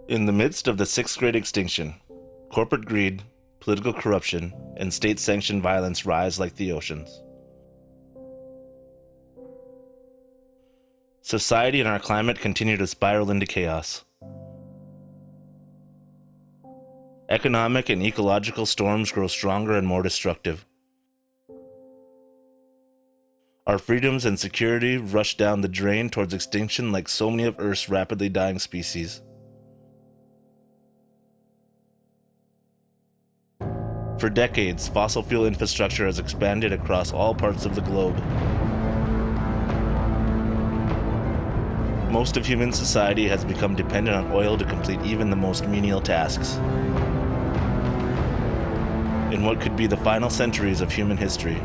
In the midst of the sixth great extinction, corporate greed, political corruption, and state-sanctioned violence rise like the oceans. Society and our climate continue to spiral into chaos. Economic and ecological storms grow stronger and more destructive. Our freedoms and security rush down the drain towards extinction like so many of Earth's rapidly dying species. For decades, fossil fuel infrastructure has expanded across all parts of the globe. Most of human society has become dependent on oil to complete even the most menial tasks. In what could be the final centuries of human history,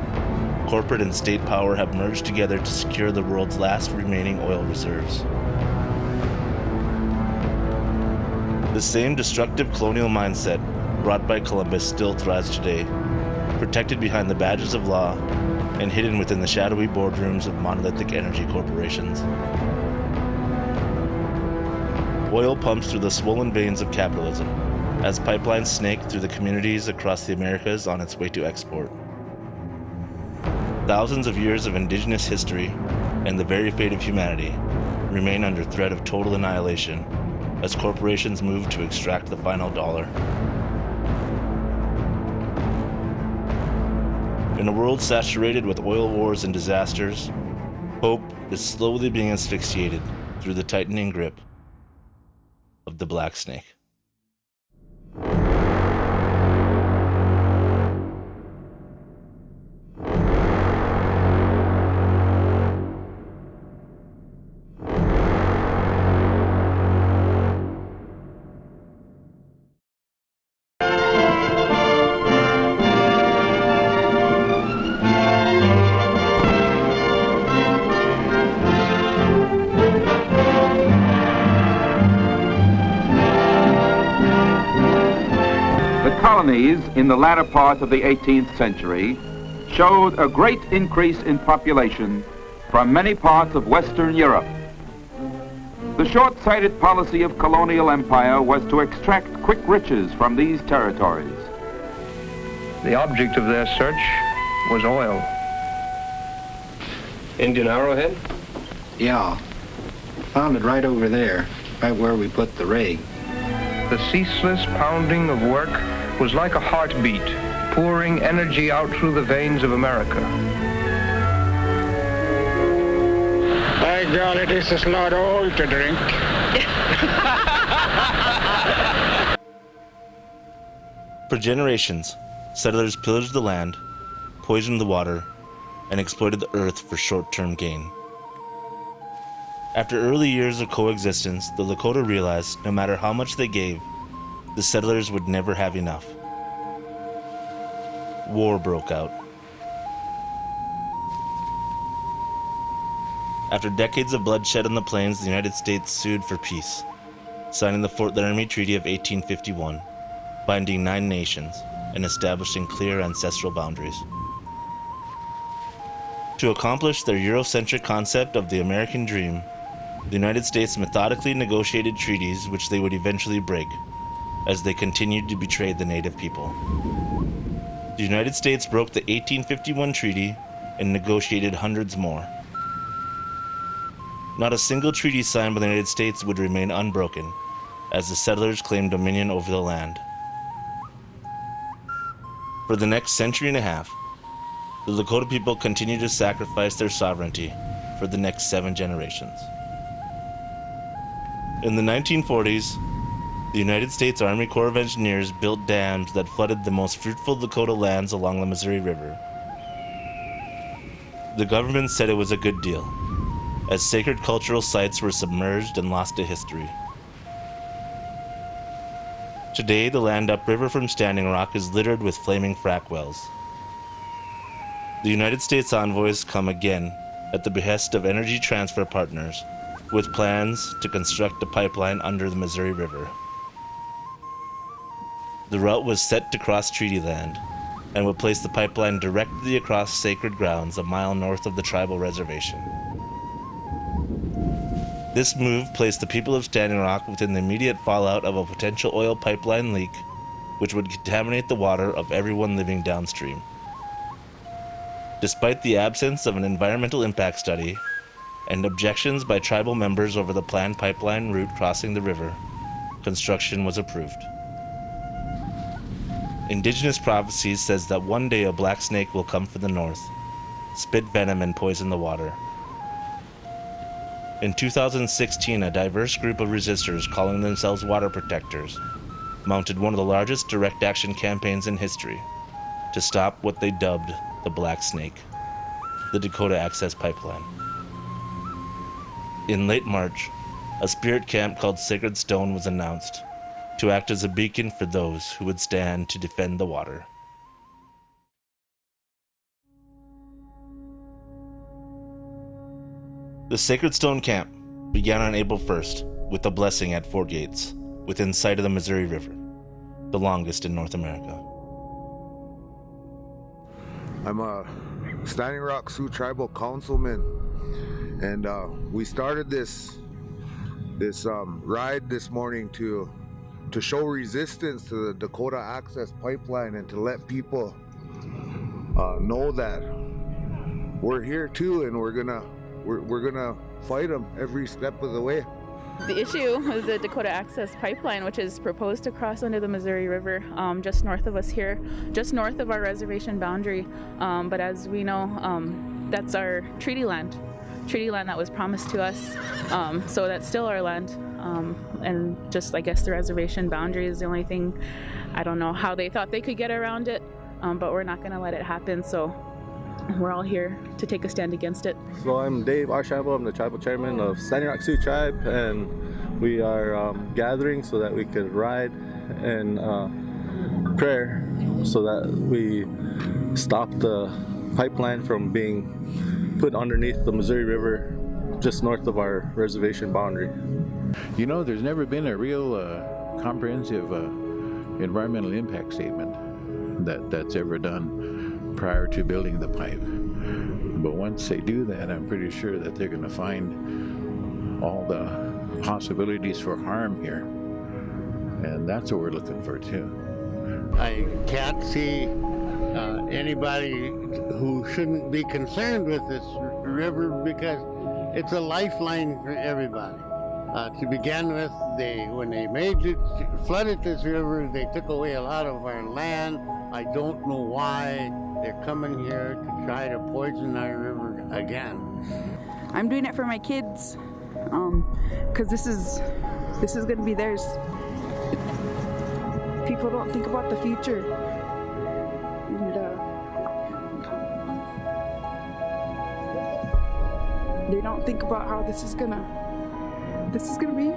corporate and state power have merged together to secure the world's last remaining oil reserves. The same destructive colonial mindset brought by Columbus still thrives today, protected behind the badges of law and hidden within the shadowy boardrooms of monolithic energy corporations. Oil pumps through the swollen veins of capitalism as pipelines snake through the communities across the Americas on its way to export. Thousands of years of indigenous history and the very fate of humanity remain under threat of total annihilation as corporations move to extract the final dollar. In a world saturated with oil wars and disasters, hope is slowly being asphyxiated through the tightening grip of the Black Snake. Colonies in the latter part of the 18th century showed a great increase in population from many parts of Western Europe. The short-sighted policy of colonial empire was to extract quick riches from these territories. The object of their search was oil. Indian Arrowhead? Yeah. Found it right over there, right where we put the rig. The ceaseless pounding of work was like a heartbeat, pouring energy out through the veins of America. By golly, this is a lot of oil to drink. For generations, settlers pillaged the land, poisoned the water, and exploited the earth for short-term gain. After early years of coexistence, the Lakota realized no matter how much they gave, the settlers would never have enough. War broke out. After decades of bloodshed on the plains, the United States sued for peace, signing the Fort Laramie Treaty of 1851, binding 9 nations and establishing clear ancestral boundaries. To accomplish their Eurocentric concept of the American dream, the United States methodically negotiated treaties which they would eventually break, as they continued to betray the native people. The United States broke the 1851 treaty and negotiated hundreds more. Not a single treaty signed by the United States would remain unbroken, as the settlers claimed dominion over the land. For the next century and a half, the Lakota people continued to sacrifice their sovereignty for the next 7 generations. In the 1940s, the United States Army Corps of Engineers built dams that flooded the most fruitful Lakota lands along the Missouri River. The government said it was a good deal, as sacred cultural sites were submerged and lost to history. Today, the land upriver from Standing Rock is littered with flaming frack wells. The United States envoys come again at the behest of Energy Transfer Partners, with plans to construct a pipeline under the Missouri River. The route was set to cross treaty land and would place the pipeline directly across sacred grounds a mile north of the tribal reservation. This move placed the people of Standing Rock within the immediate fallout of a potential oil pipeline leak, which would contaminate the water of everyone living downstream. Despite the absence of an environmental impact study and objections by tribal members over the planned pipeline route crossing the river, construction was approved. Indigenous prophecy says that one day a black snake will come from the north, spit venom and poison the water. In 2016, a diverse group of resistors calling themselves water protectors mounted one of the largest direct action campaigns in history to stop what they dubbed the Black Snake, the Dakota Access Pipeline. In late March, a spirit camp called Sacred Stone was announced to act as a beacon for those who would stand to defend the water. The Sacred Stone Camp began on April 1st with a blessing at Fort Yates, within sight of the Missouri River, the longest in North America. I'm a Standing Rock Sioux Tribal Councilman, and we started this ride this morning to show resistance to the Dakota Access Pipeline and to let people know that we're here too, and we're gonna fight them every step of the way. The issue is the Dakota Access Pipeline, which is proposed to cross under the Missouri River just north of us here, just north of our reservation boundary. But as we know, that's our treaty land that was promised to us. So that's still our land. And just, I guess, the reservation boundary is the only thing. I don't know how they thought they could get around it, but we're not going to let it happen. So we're all here to take a stand against it. So I'm Dave Archambault. I'm the tribal chairman of Standing Rock Sioux Tribe, and we are gathering so that we could ride in prayer so that we stop the pipeline from being put underneath the Missouri River just north of our reservation boundary. You know, there's never been a real comprehensive environmental impact statement that's ever done prior to building the pipe. But once they do that, I'm pretty sure that they're going to find all the possibilities for harm here. And that's what we're looking for too. I can't see anybody who shouldn't be concerned with this river because it's a lifeline for everybody. To begin with, when they flooded this river, they took away a lot of our land. I don't know why they're coming here to try to poison our river again. I'm doing it for my kids, because this is going to be theirs. People don't think about the future. And they don't think about how this is gonna be.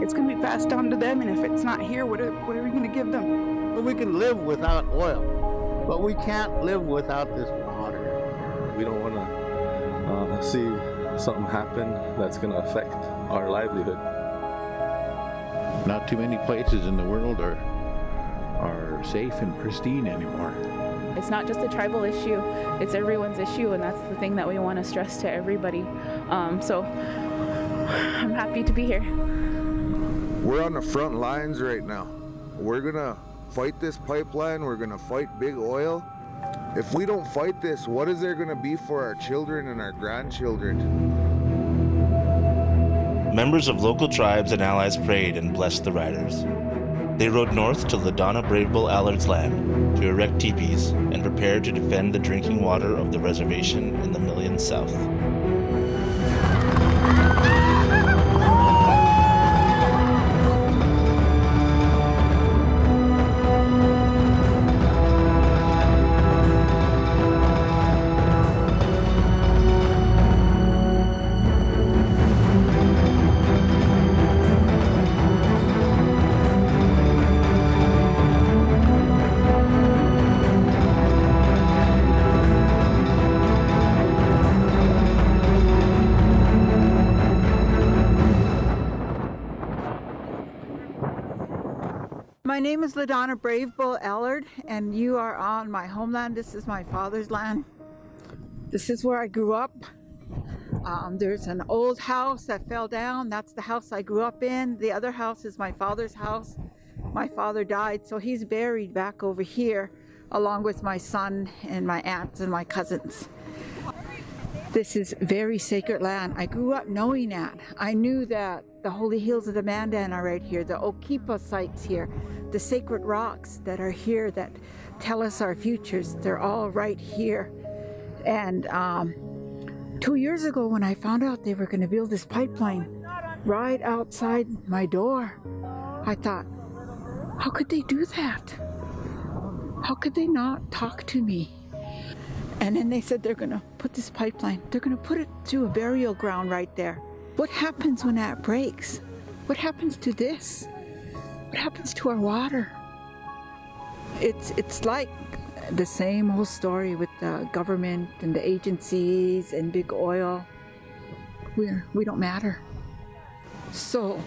It's gonna be passed down to them, and if it's not here, what are we gonna give them? We can live without oil, but we can't live without this water. We don't want to see something happen that's going to affect our livelihood. Not too many places in the world are safe and pristine anymore. It's not just a tribal issue, it's everyone's issue, and that's the thing that we want to stress to everybody. So I'm happy to be here. We're on the front lines right now. We're gonna fight this pipeline, we're gonna fight big oil. If we don't fight this, what is there gonna be for our children and our grandchildren? Members of local tribes and allies prayed and blessed the riders. They rode north to LaDonna Brave Bull Allard's land to erect teepees and prepare to defend the drinking water of the reservation in the Million South. My name is LaDonna Brave Bull Allard, and you are on my homeland. This is my father's land. This is where I grew up. There's an old house that fell down. That's the house I grew up in. The other house is my father's house. My father died, so he's buried back over here along with my son and my aunts and my cousins. This is very sacred land. I grew up knowing that. I knew that the holy hills of the Mandan are right here, the Okipa sites here, the sacred rocks that are here that tell us our futures, they're all right here. And 2 years ago when I found out they were going to build this pipeline right outside my door, I thought, how could they do that? How could they not talk to me? And then they said they're going to put this pipeline, they're going to put it through a burial ground right there. What happens when that breaks? What happens to this? What happens to our water? It's like the same old story with the government and the agencies and big oil. We don't matter. So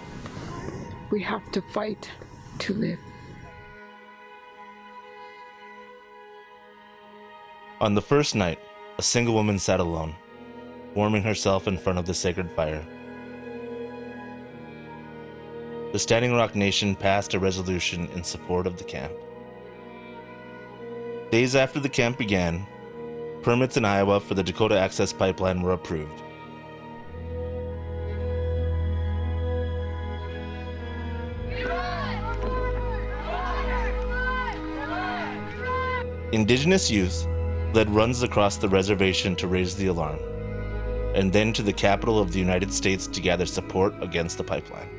we have to fight to live. On the first night, a single woman sat alone, warming herself in front of the sacred fire. The Standing Rock Nation passed a resolution in support of the camp. Days after the camp began, permits in Iowa for the Dakota Access Pipeline were approved. Indigenous youth led runs across the reservation to raise the alarm, and then to the capital of the United States to gather support against the pipeline.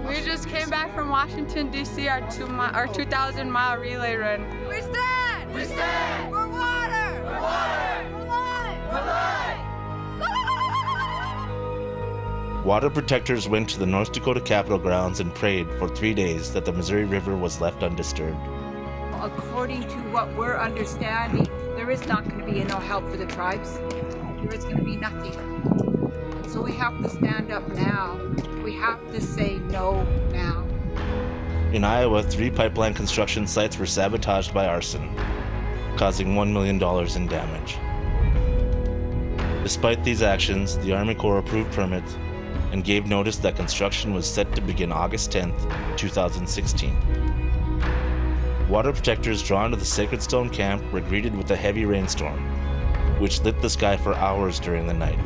We just came back from Washington, D.C., our 2,000-mile relay run. We stand! We stand! For water! For water! For life! For life! Water protectors went to the North Dakota Capitol grounds and prayed for 3 days that the Missouri River was left undisturbed. According to what we're understanding, there is not going to be no help for the tribes. There is going to be nothing. So we have to stand up now. We have to say no now. In Iowa, 3 pipeline construction sites were sabotaged by arson, causing $1 million in damage. Despite these actions, the Army Corps approved permits and gave notice that construction was set to begin August 10, 2016. Water protectors drawn to the Sacred Stone camp were greeted with a heavy rainstorm, which lit the sky for hours during the night.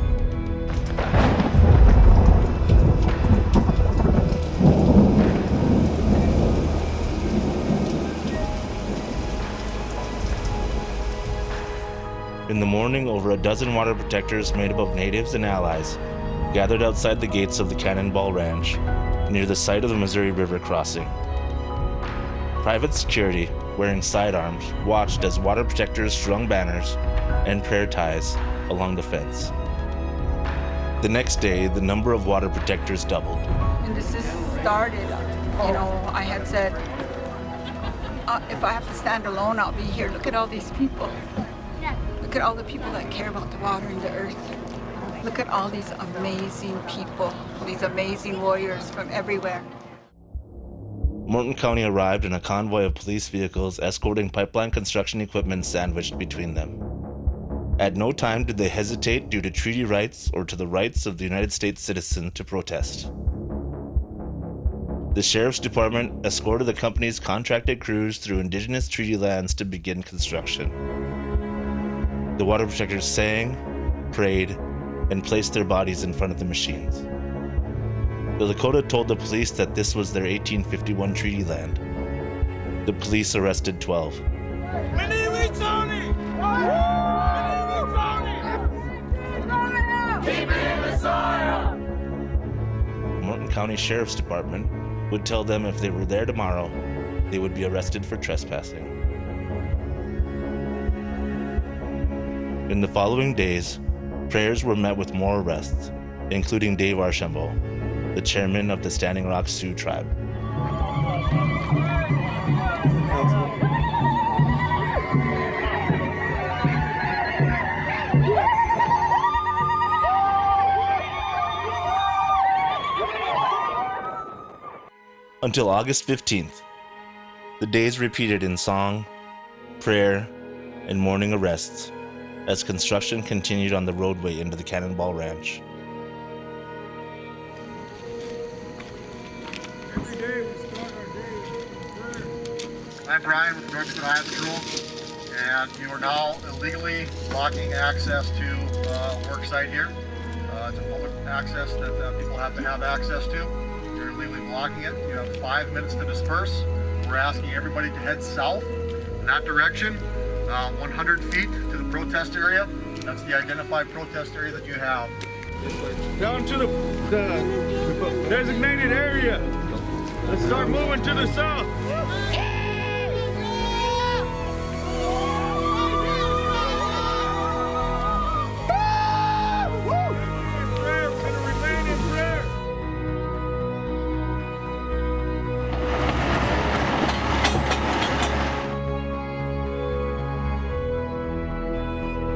In the morning, over a dozen water protectors made up of natives and allies gathered outside the gates of the Cannonball Ranch, near the site of the Missouri River crossing. Private security, wearing sidearms, watched as water protectors strung banners and prayer ties along the fence. The next day, the number of water protectors doubled. And this is started, I had said, if I have to stand alone, I'll be here. Look at all these people. Look at all the people that care about the water and the earth. Look at all these amazing people, these amazing warriors from everywhere. Morton County arrived in a convoy of police vehicles escorting pipeline construction equipment sandwiched between them. At no time did they hesitate due to treaty rights or to the rights of the United States citizen to protest. The Sheriff's Department escorted the company's contracted crews through indigenous treaty lands to begin construction. The water protectors sang, prayed, and placed their bodies in front of the machines. The Lakota told the police that this was their 1851 treaty land. The police arrested 12. Morton County Sheriff's Department would tell them if they were there tomorrow, they would be arrested for trespassing. In the following days, prayers were met with more arrests, including Dave Archambault, the chairman of the Standing Rock Sioux tribe. Until August 15th, the days repeated in song, prayer, and morning arrests as construction continued on the roadway into the Cannonball Ranch. I'm Brian with North Dakota Highway Patrol, and you are now illegally blocking access to a work site here. It's a public access that people have to have access to. You're illegally blocking it. You have 5 minutes to disperse. We're asking everybody to head south in that direction, 100 feet to the protest area. That's the identified protest area that you have. Down to the designated area. Let's start moving to the south.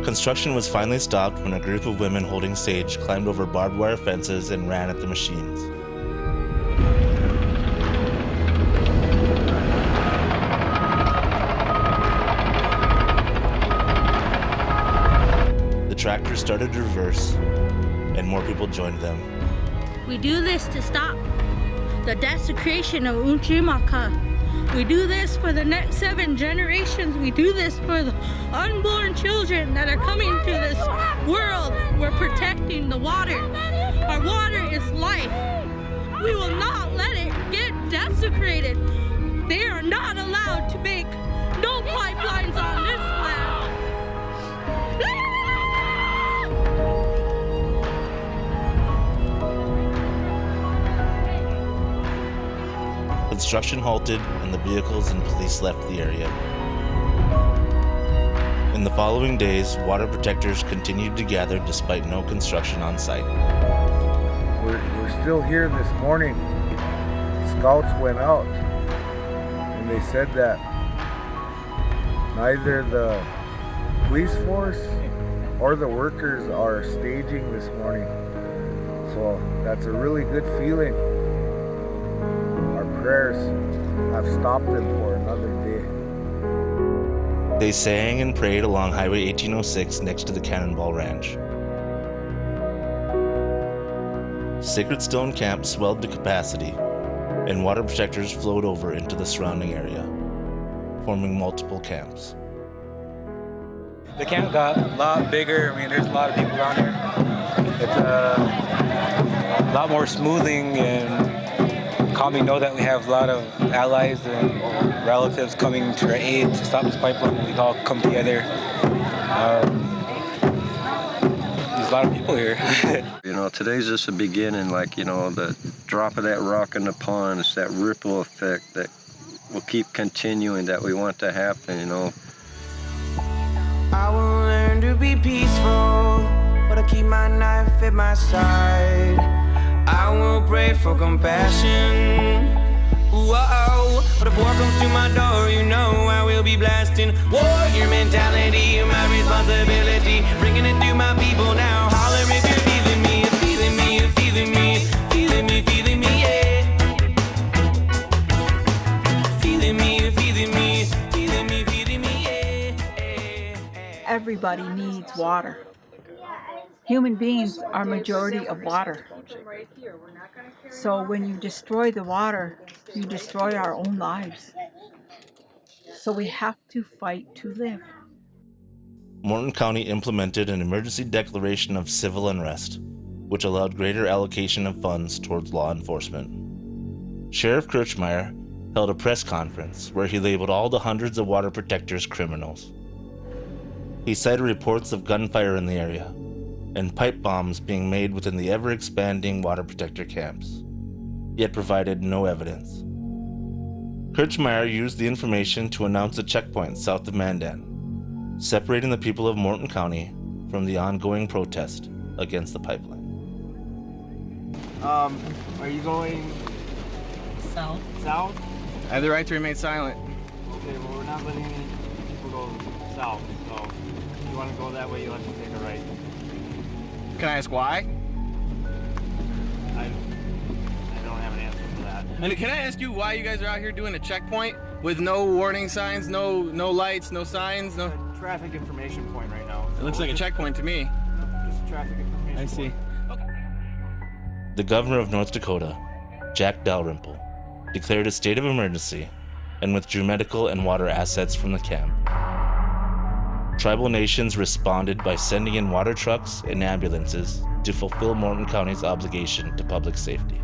Construction was finally stopped when a group of women holding sage climbed over barbed wire fences and ran at the machines. The tractors started to reverse, and more people joined them. We do this to stop the desecration of Uchimaka. We do this for the next 7 generations. We do this for the unborn children that are coming to this world. We're protecting the water. Our water is life. We will not let it get desecrated. They are not allowed to make no pipelines on this land. Construction halted and the vehicles and police left the area. In the following days, water protectors continued to gather despite no construction on site. We're still here this morning. Scouts went out and they said that neither the police force or the workers are staging this morning. So that's a really good feeling. Prayers have stopped them for another day. They sang and prayed along Highway 1806 next to the Cannonball Ranch. Sacred Stone Camp swelled to capacity, and water protectors flowed over into the surrounding area, forming multiple camps. The camp got a lot bigger. I mean, there's a lot of people around here. It's a lot more smoothing and calming. Know that we have a lot of allies and relatives coming to our aid to stop this pipeline. We all come together. There's a lot of people here. You know, today's just a beginning, like, you know, the drop of that rock in the pond. It's that ripple effect that will keep continuing, that we want to happen, you know. I will learn to be peaceful, but I keep my knife at my side. I will pray for compassion. Whoa, but if war comes to my door, you know I will be blasting. Warrior mentality, my responsibility, bringing it to my people now. Holler if you're feeling me, feeling me, feeling me, feeling me, feeling me, yeah. Feeling me, feeling me, feeling me, feeling me, yeah. Everybody needs water. Human beings are majority of water. So when you destroy the water, you destroy our own lives. So we have to fight to live. Morton County implemented an emergency declaration of civil unrest, which allowed greater allocation of funds towards law enforcement. Sheriff Kirchmeier held a press conference where he labeled all the hundreds of water protectors criminals. He cited reports of gunfire in the area and pipe bombs being made within the ever-expanding water protector camps, yet provided no evidence. Kirchmeier used the information to announce a checkpoint south of Mandan, separating the people of Morton County from the ongoing protest against the pipeline. Are you going south? South? I have the right to remain silent. Okay, well, we're not letting any people go south, so if you want to go that way, you'll have to take a right. Can I ask why? I don't have an answer for that. And can I ask you why you guys are out here doing a checkpoint with no warning signs, no lights, no signs, no? traffic information point right now. It looks like a checkpoint to me. Just a traffic information I see. The governor of North Dakota, Jack Dalrymple, declared a state of emergency and withdrew medical and water assets from the camp. Tribal nations responded by sending in water trucks and ambulances to fulfill Morton County's obligation to public safety.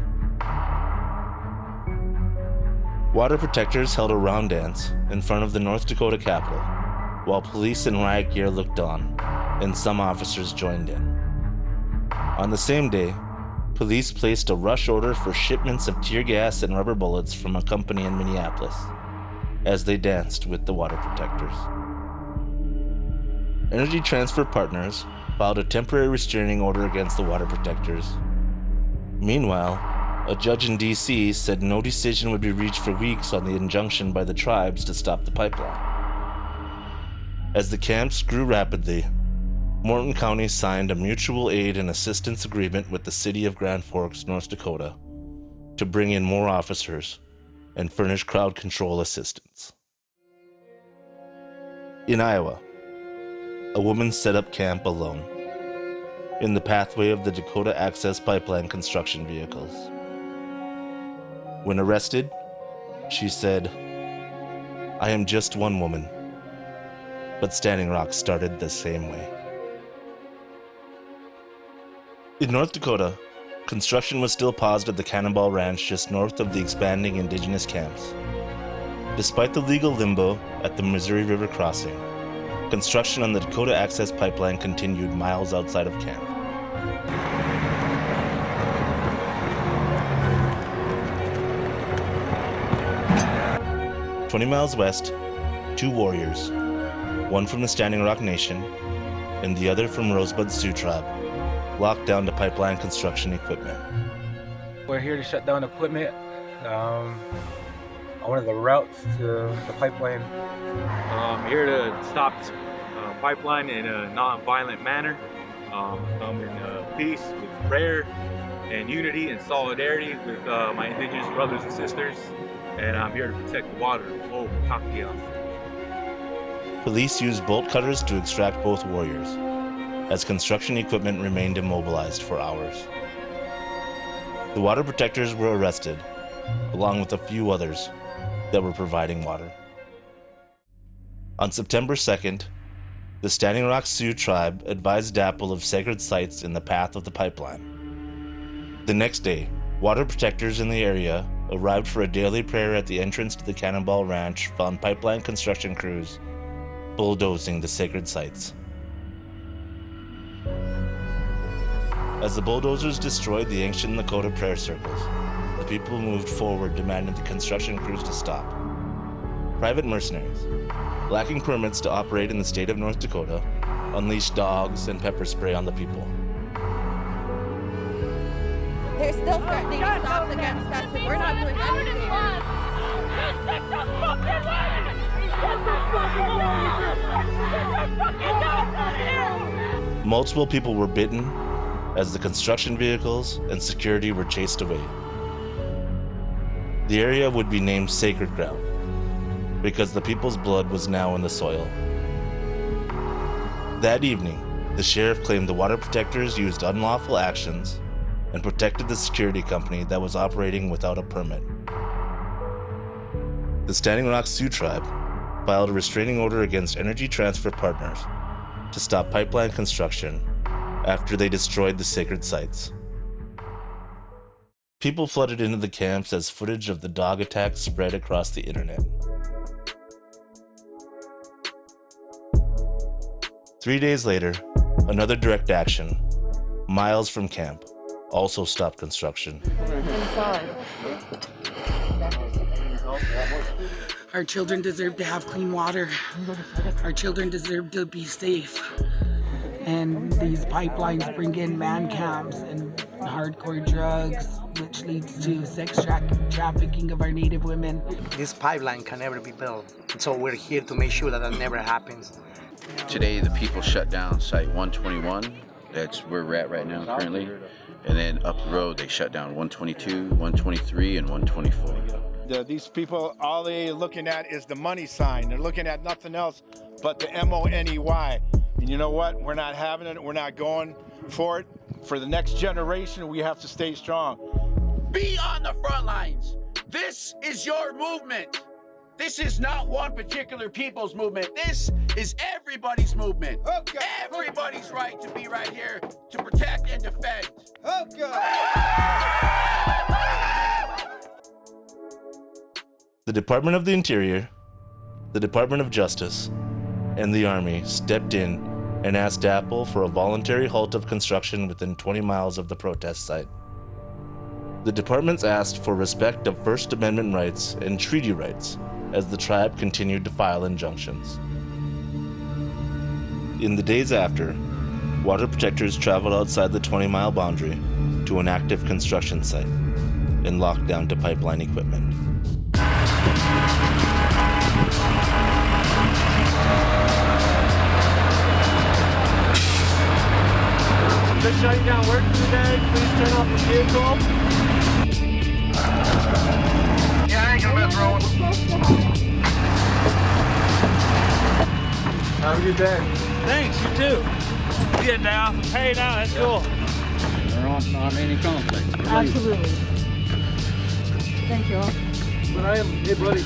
Water protectors held a round dance in front of the North Dakota Capitol, while police in riot gear looked on, and some officers joined in. On the same day, police placed a rush order for shipments of tear gas and rubber bullets from a company in Minneapolis, as they danced with the water protectors. Energy Transfer Partners filed a temporary restraining order against the water protectors. Meanwhile, a judge in D.C. said no decision would be reached for weeks on the injunction by the tribes to stop the pipeline. As the camps grew rapidly, Morton County signed a mutual aid and assistance agreement with the city of Grand Forks, North Dakota, to bring in more officers and furnish crowd control assistance. In Iowa, a woman set up camp alone in the pathway of the Dakota Access Pipeline construction vehicles. When arrested, she said, "I am just one woman." But Standing Rock started the same way. In North Dakota, construction was still paused at the Cannonball Ranch just north of the expanding indigenous camps. Despite the legal limbo at the Missouri River crossing, construction on the Dakota Access Pipeline continued miles outside of camp. "20 miles west, two warriors, one from the Standing Rock Nation and the other from Rosebud Sioux Tribe, locked down the pipeline construction equipment." We're here to shut down equipment on one of the routes to the pipeline. Here to stop this pipeline in a non-violent manner. I'm in peace with prayer and unity and solidarity with my indigenous brothers and sisters, and I'm here to protect the water of Old Kakias. Police used bolt cutters to extract both warriors, as construction equipment remained immobilized for hours. The water protectors were arrested, along with a few others that were providing water. On September 2nd, the Standing Rock Sioux Tribe advised DAPL of sacred sites in the path of the pipeline. The next day, water protectors in the area arrived for a daily prayer at the entrance to the Cannonball Ranch, found pipeline construction crews bulldozing the sacred sites. As the bulldozers destroyed the ancient Lakota prayer circles, the people moved forward, demanding the construction crews to stop. Private mercenaries, lacking permits to operate in the state of North Dakota, unleashed dogs and pepper spray on the people. They're still threatening to stop the gas station. We're not doing anything. Multiple people were bitten as the construction vehicles and security were chased away. The area would be named Sacred Ground because the people's blood was now in the soil. That evening, the sheriff claimed the water protectors used unlawful actions and protected the security company that was operating without a permit. The Standing Rock Sioux Tribe filed a restraining order against Energy Transfer Partners to stop pipeline construction after they destroyed the sacred sites. People flooded into the camps as footage of the dog attacks spread across the internet. 3 days later, another direct action, miles from camp, also stopped construction. Our children deserve to have clean water. Our children deserve to be safe. And these pipelines bring in man camps and hardcore drugs, which leads to sex trafficking of our Native women. This pipeline can never be built, so we're here to make sure that that never happens. Today, the people shut down Site 121. That's where we're at right now currently. And then up the road, they shut down 122, 123, and 124. These people, all they're looking at is the money sign. They're looking at nothing else but the M-O-N-E-Y. And you know what? We're not having it. We're not going for it. For the next generation, we have to stay strong. Be on the front lines. This is your movement. This is not one particular people's movement. This is everybody's movement. Okay. Everybody's right to be right here to protect and defend. The Department of the Interior, the Department of Justice, and the Army stepped in and asked Apple for a voluntary halt of construction within 20 miles of the protest site. The departments asked for respect of First Amendment rights and treaty rights as the tribe continued to file injunctions. In the days after, water protectors traveled outside the 20-mile boundary to an active construction site and locked down to pipeline equipment. Just shutting down work for the day. Please turn off the vehicle. Yeah, I ain't gonna mess around with them. Have a good day. Thanks, you too. Getting off and pay now, that's cool. There aren't not any conflicts. Absolutely. Thank you all. But I am, hey buddy,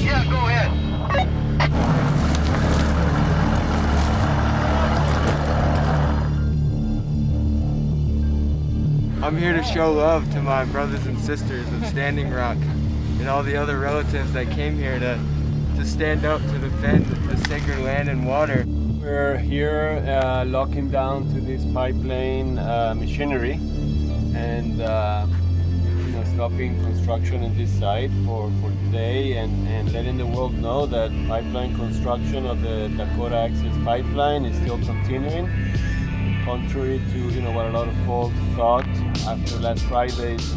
Yeah, go ahead. I'm here to show love to my brothers and sisters of Standing Rock and all the other relatives that came here to stand up to defend the sacred land and water. We're here locking down to this pipeline machinery and stopping construction in this site for today and letting the world know that pipeline construction of the Dakota Access Pipeline is still continuing, contrary to what a lot of folks thought after last Friday's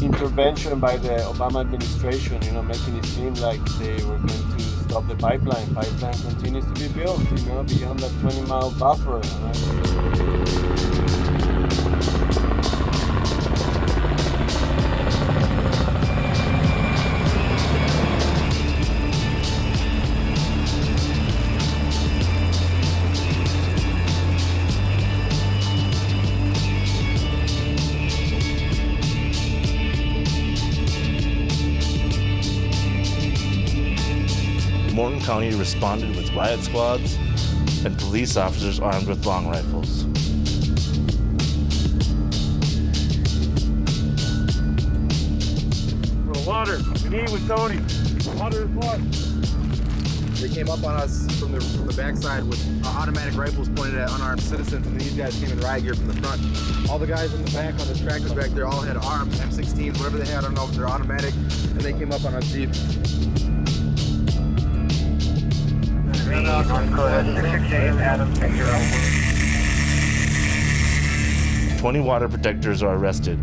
intervention by the Obama administration, making it seem like they were going to stop the pipeline. Pipeline continues to be built, beyond that 20-mile buffer. Morton County responded with riot squads and police officers armed with long rifles. Water, we need with Tony. Water is what? They came up on us from the backside with automatic rifles pointed at unarmed citizens, and these guys came in riot gear from the front. All the guys in the back on the tractors back there all had arms, M16s, whatever they had, I don't know if they're automatic, and they came up on us deep. Go ahead, 668 Adam, take your own. 20 water protectors are arrested.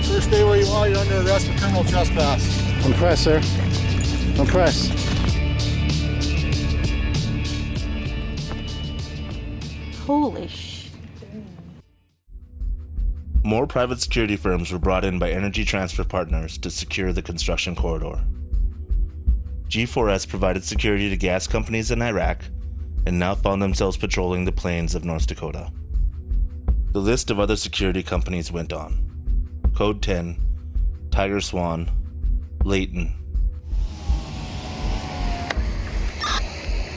Sir, stay where you are. You're under arrest for criminal trespass. Don't press, sir. Don't press. Holy sh! More private security firms were brought in by Energy Transfer Partners to secure the construction corridor. G4S provided security to gas companies in Iraq and now found themselves patrolling the plains of North Dakota. The list of other security companies went on. Code 10, Tiger Swan, Layton.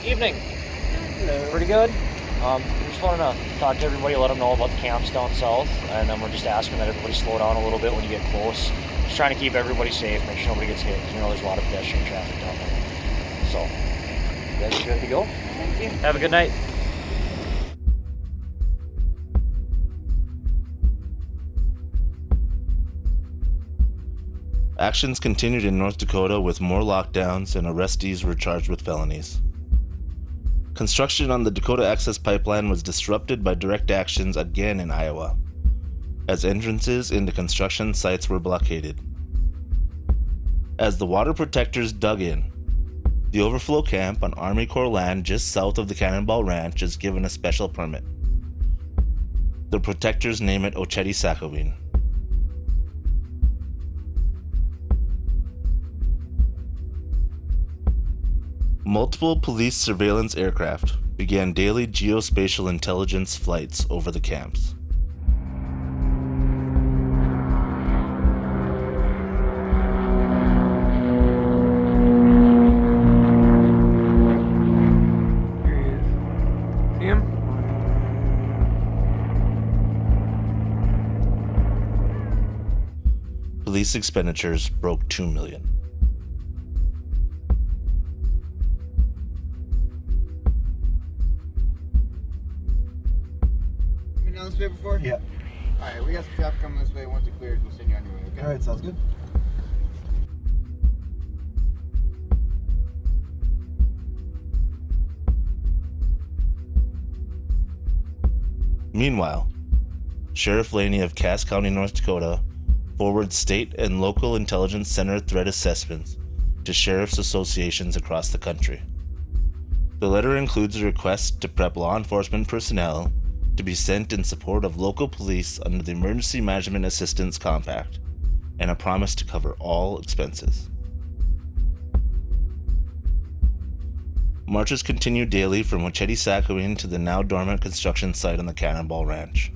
Evening. Hello. Pretty good. We just wanted to talk to everybody, let them know about the camps down south, and then we're just asking that everybody slow down a little bit when you get close. Just trying to keep everybody safe, make sure nobody gets hit, because we know there's a lot of pedestrian traffic down there. So, you guys are good to go? Thank you. Have a good night. Actions continued in North Dakota with more lockdowns and arrestees were charged with felonies. Construction on the Dakota Access Pipeline was disrupted by direct actions again in Iowa, as entrances into construction sites were blockaded. As the water protectors dug in, the overflow camp on Army Corps land just south of the Cannonball Ranch is given a special permit. The protectors name it Oceti-Sakowin. Multiple police surveillance aircraft began daily geospatial intelligence flights over the camps. See him? Police expenditures broke $2 million. Been down this way before? Yeah. Alright, we got some traffic coming this way. Once it clears, we'll send you on your way, okay? Alright, sounds good. Meanwhile, Sheriff Laney of Cass County, North Dakota, forwards state and local intelligence center threat assessments to sheriff's associations across the country. The letter includes a request to prep law enforcement personnel to be sent in support of local police under the Emergency Management Assistance Compact, and a promise to cover all expenses. Marches continue daily from Oceti-Sakowin to the now dormant construction site on the Cannonball Ranch.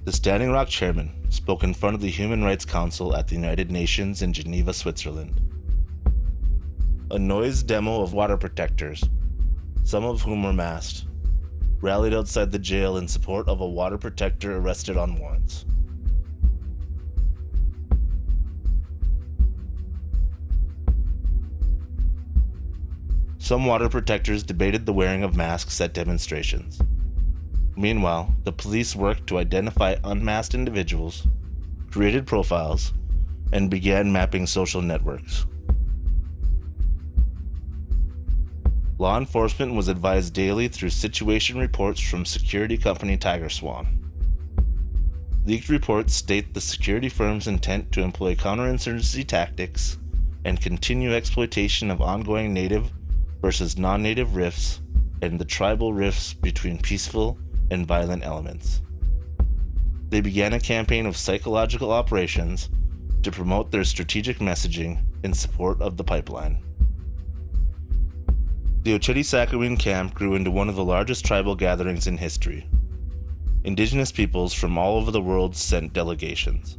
The Standing Rock chairman spoke in front of the Human Rights Council at the United Nations in Geneva, Switzerland. A noise demo of water protectors, some of whom were masked, rallied outside the jail in support of a water protector arrested on warrants. Some water protectors debated the wearing of masks at demonstrations. Meanwhile, the police worked to identify unmasked individuals, created profiles, and began mapping social networks. Law enforcement was advised daily through situation reports from security company Tiger Swan. Leaked reports state the security firm's intent to employ counterinsurgency tactics and continue exploitation of ongoing native versus non-native rifts and the tribal rifts between peaceful and violent elements. They began a campaign of psychological operations to promote their strategic messaging in support of the pipeline. The Oceti-Sakowin camp grew into one of the largest tribal gatherings in history. Indigenous peoples from all over the world sent delegations.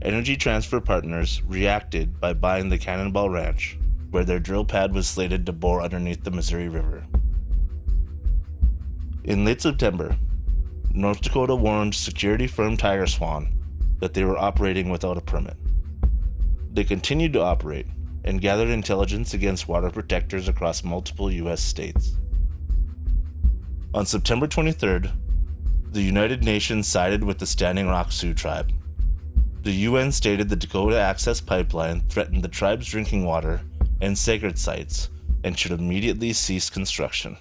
Energy Transfer Partners reacted by buying the Cannonball Ranch, where their drill pad was slated to bore underneath the Missouri River. In late September, North Dakota warned security firm Tiger Swan that they were operating without a permit. They continued to operate and gathered intelligence against water protectors across multiple U.S. states. On September 23rd, the United Nations sided with the Standing Rock Sioux tribe. The UN stated the Dakota Access Pipeline threatened the tribe's drinking water and sacred sites and should immediately cease construction.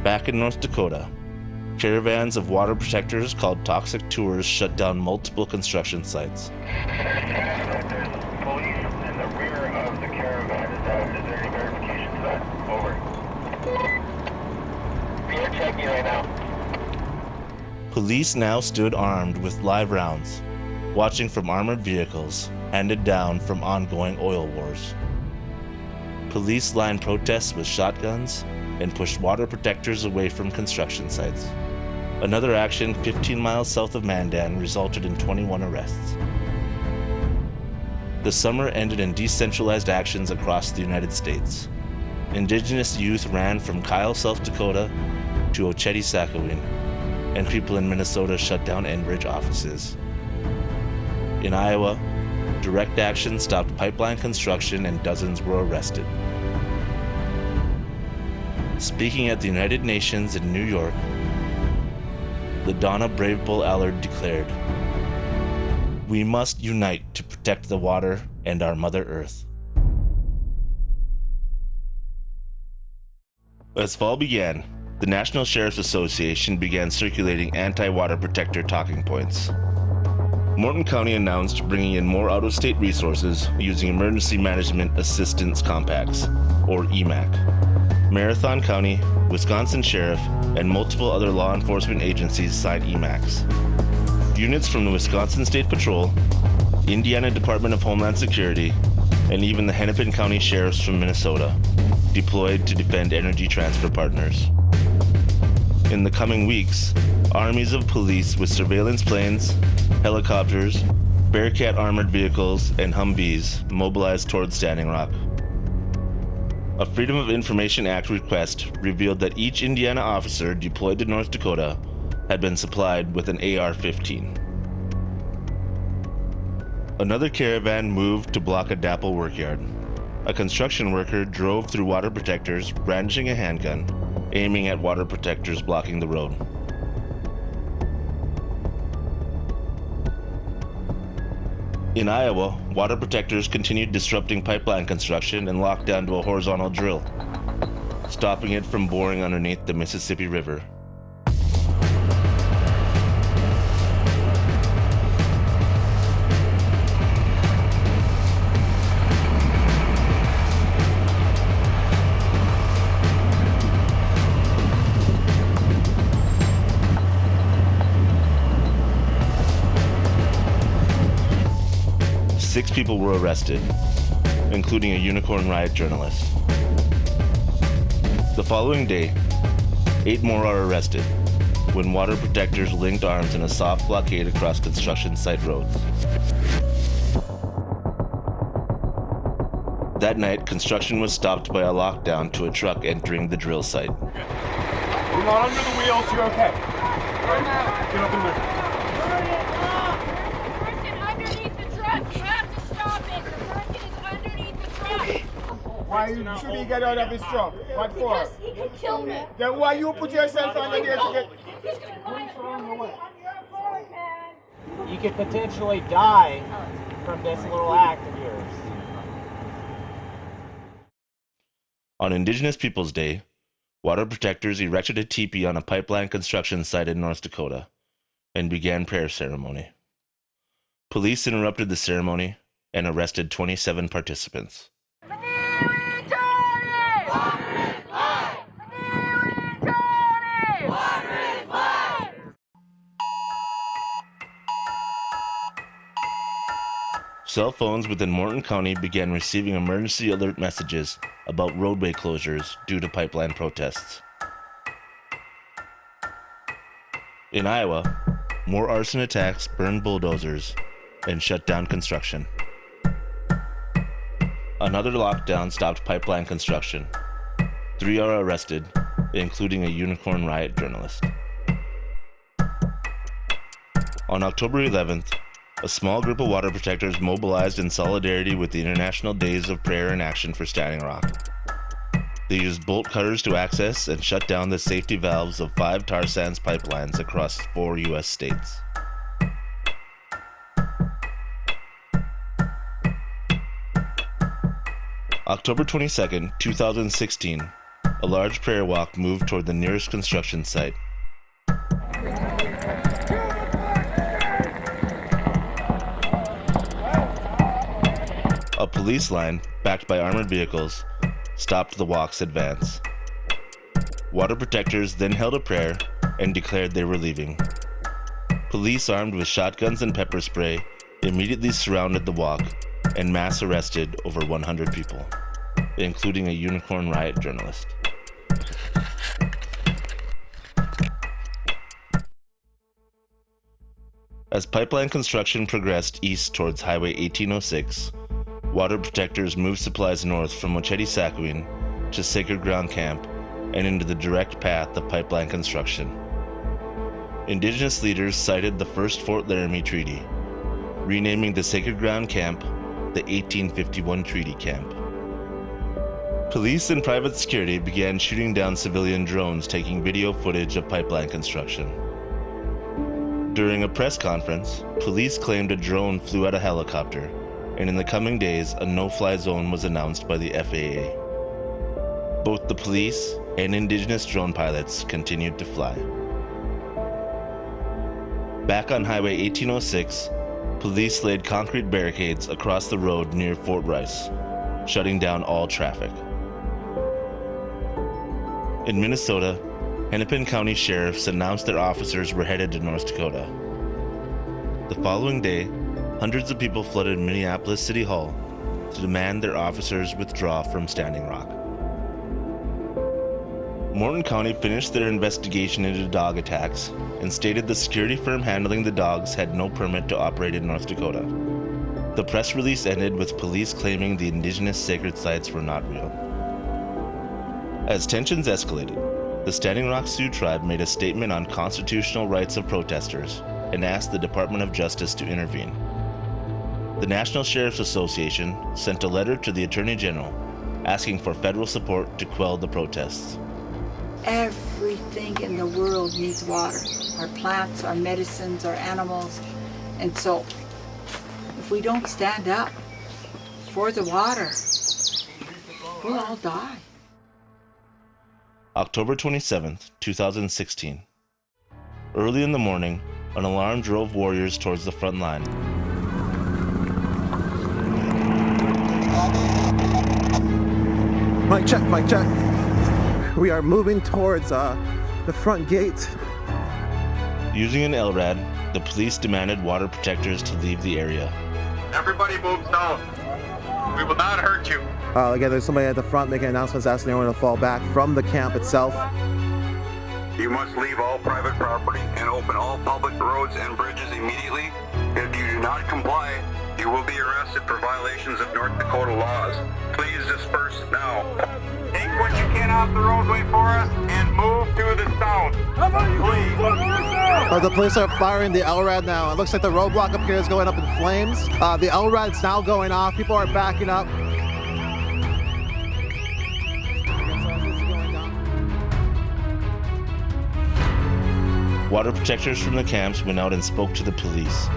Back in North Dakota, caravans of water protectors called Toxic Tours shut down multiple construction sites. Police now stood armed with live rounds, watching from armored vehicles handed down from ongoing oil wars. Police lined protests with shotguns and pushed water protectors away from construction sites. Another action 15 miles south of Mandan resulted in 21 arrests. The summer ended in decentralized actions across the United States. Indigenous youth ran from Kyle, South Dakota to Oceti-Sakowin, and people in Minnesota shut down Enbridge offices. In Iowa, direct action stopped pipeline construction and dozens were arrested. Speaking at the United Nations in New York, LaDonna Brave Bull Allard declared, "We must unite to protect the water and our Mother Earth." As fall began, the National Sheriff's Association began circulating anti-water protector talking points. Morton County announced bringing in more out-of-state resources using Emergency Management Assistance Compacts, or EMAC. Marathon County, Wisconsin Sheriff, and multiple other law enforcement agencies signed EMACs. Units from the Wisconsin State Patrol, Indiana Department of Homeland Security, and even the Hennepin County Sheriffs from Minnesota deployed to defend Energy Transfer Partners. In the coming weeks, armies of police with surveillance planes, helicopters, Bearcat armored vehicles, and Humvees mobilized towards Standing Rock. A Freedom of Information Act request revealed that each Indiana officer deployed to North Dakota had been supplied with an AR-15. Another caravan moved to block a DAPL workyard. A construction worker drove through water protectors brandishing a handgun, aiming at water protectors blocking the road. In Iowa, water protectors continued disrupting pipeline construction and locked down to a horizontal drill, stopping it from boring underneath the Mississippi River. Six people were arrested, including a Unicorn Riot journalist. The following day, 8 more are arrested when water protectors linked arms in a soft blockade across construction site roads. That night, construction was stopped by a lockdown to a truck entering the drill site. You're not under the wheels, you're okay. Get up in there. Why should he get out of his truck? What for? Because he can kill me. Then why you put yourself under there to get... You could potentially die from this little act of yours. On Indigenous Peoples Day, water protectors erected a teepee on a pipeline construction site in North Dakota and began prayer ceremony. Police interrupted the ceremony and arrested 27 participants. Cell phones within Morton County began receiving emergency alert messages about roadway closures due to pipeline protests. In Iowa, more arson attacks burned bulldozers and shut down construction. Another lockdown stopped pipeline construction. 3 are arrested, including a Unicorn Riot journalist. On October 11th, a small group of water protectors mobilized in solidarity with the International Days of Prayer and Action for Standing Rock. They used bolt cutters to access and shut down the safety valves of 5 tar sands pipelines across 4 U.S. states. October 22, 2016, a large prayer walk moved toward the nearest construction site. A police line, backed by armored vehicles, stopped the walk's advance. Water protectors then held a prayer and declared they were leaving. Police armed with shotguns and pepper spray immediately surrounded the walk and mass arrested over 100 people, including a Unicorn Riot journalist. As pipeline construction progressed east towards Highway 1806, water protectors moved supplies north from Mochedi-Sakuin to Sacred Ground Camp and into the direct path of pipeline construction. Indigenous leaders cited the first Fort Laramie Treaty, renaming the Sacred Ground Camp the 1851 Treaty Camp. Police and private security began shooting down civilian drones taking video footage of pipeline construction. During a press conference, police claimed a drone flew at a helicopter, and in the coming days, a no-fly zone was announced by the FAA. Both the police and indigenous drone pilots continued to fly. Back on Highway 1806, police laid concrete barricades across the road near Fort Rice, shutting down all traffic. In Minnesota, Hennepin County sheriffs announced their officers were headed to North Dakota. The following day, hundreds of people flooded Minneapolis City Hall to demand their officers withdraw from Standing Rock. Morton County finished their investigation into dog attacks and stated the security firm handling the dogs had no permit to operate in North Dakota. The press release ended with police claiming the indigenous sacred sites were not real. As tensions escalated, the Standing Rock Sioux tribe made a statement on constitutional rights of protesters and asked the Department of Justice to intervene. The National Sheriff's Association sent a letter to the Attorney General asking for federal support to quell the protests. Everything in the world needs water. Our plants, our medicines, our animals. And so, if we don't stand up for the water, we'll all die. October 27th, 2016. Early in the morning, an alarm drove warriors towards the front line. Mic check, mic check. We are moving towards the front gate. Using an LRAD, the police demanded water protectors to leave the area. Everybody move south. We will not hurt you. Again, there's somebody at the front making announcements asking everyone to fall back from the camp itself. You must leave all private property and open all public roads and bridges immediately. If you do not comply, you will be arrested for violations of North Dakota laws. Please disperse now. Take what you can off the roadway for us and move to the south. Please. The police are firing the LRAD now. It looks like the roadblock up here is going up in flames. The LRAD's now going off. People are backing up. Water protectors from the camps went out and spoke to the police.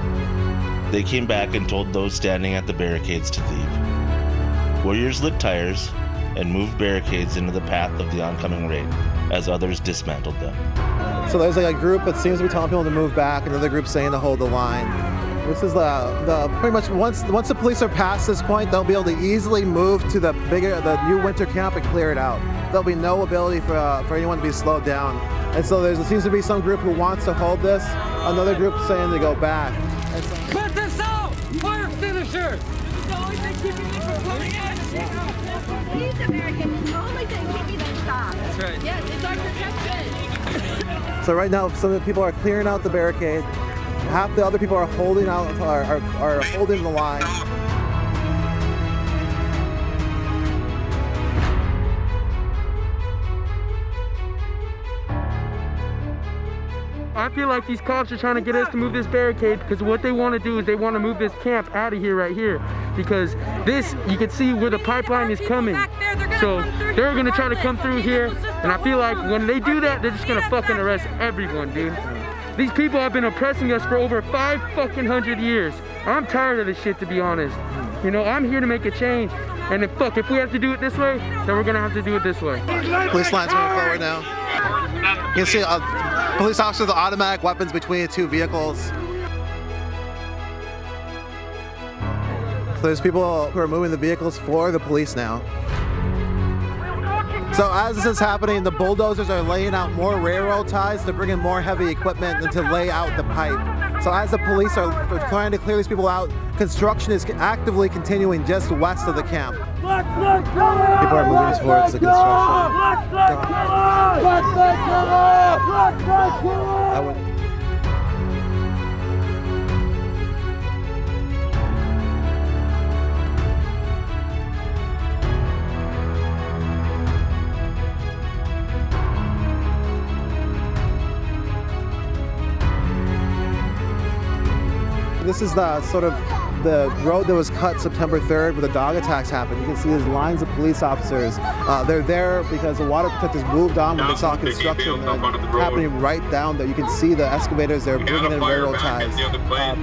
They came back and told those standing at the barricades to leave. Warriors lit tires and moved barricades into the path of the oncoming raid as others dismantled them. So there's like a group that seems to be telling people to move back, another group saying to hold the line. This is the pretty much once the police are past this point, they'll be able to easily move to the new winter camp and clear it out. There'll be no ability for anyone to be slowed down. And so there seems to be some group who wants to hold this, another group saying to go back. Put this out! Fire finisher! The only thing keeping me from coming in. These Americans, the only thing keeping them stopped. That's right. Yes, it's our protection. So right now, some of the people are clearing out the barricade. Half the other people are holding out, are holding the line. I feel like these cops are trying to get us to move this barricade because what they want to do is they want to move this camp out of here right here because this, you can see where the pipeline is coming. So they're going to try to come through here, and I feel like when they do that, they're just going to fucking arrest everyone, dude. These people have been oppressing us for over 500 years. I'm tired of this shit, to be honest. You know, I'm here to make a change, and if we have to do it this way, then we're going to have to do it this way. Police line's moving forward now. You can see police officers with automatic weapons between the two vehicles. So there's people who are moving the vehicles for the police now. So as this is happening, the bulldozers are laying out more railroad ties to bring in more heavy equipment and to lay out the pipe. So as the police are trying to clear these people out, construction is actively continuing just west of the camp. People are moving towards the construction. This is the sort of the road that was cut September 3rd where the dog attacks happened. You can see these lines of police officers. They're there because the water protectors moved on when they saw construction happening right down there. You can see the excavators, they're bringing in railroad ties.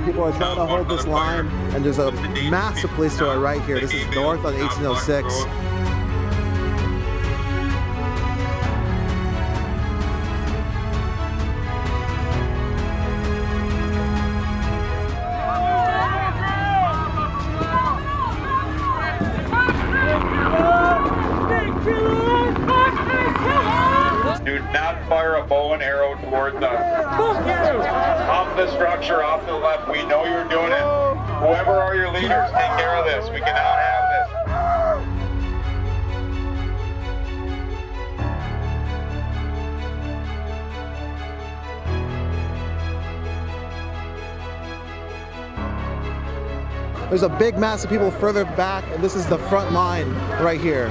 People are trying to hold this line, and there's a massive police store right here. This is north on 1806. Do not fire a bow and arrow towards us. Off the structure, off the left. We know you're doing it. Whoever are your leaders, take care of this. We cannot have this. There's a big mass of people further back, and this is the front line right here.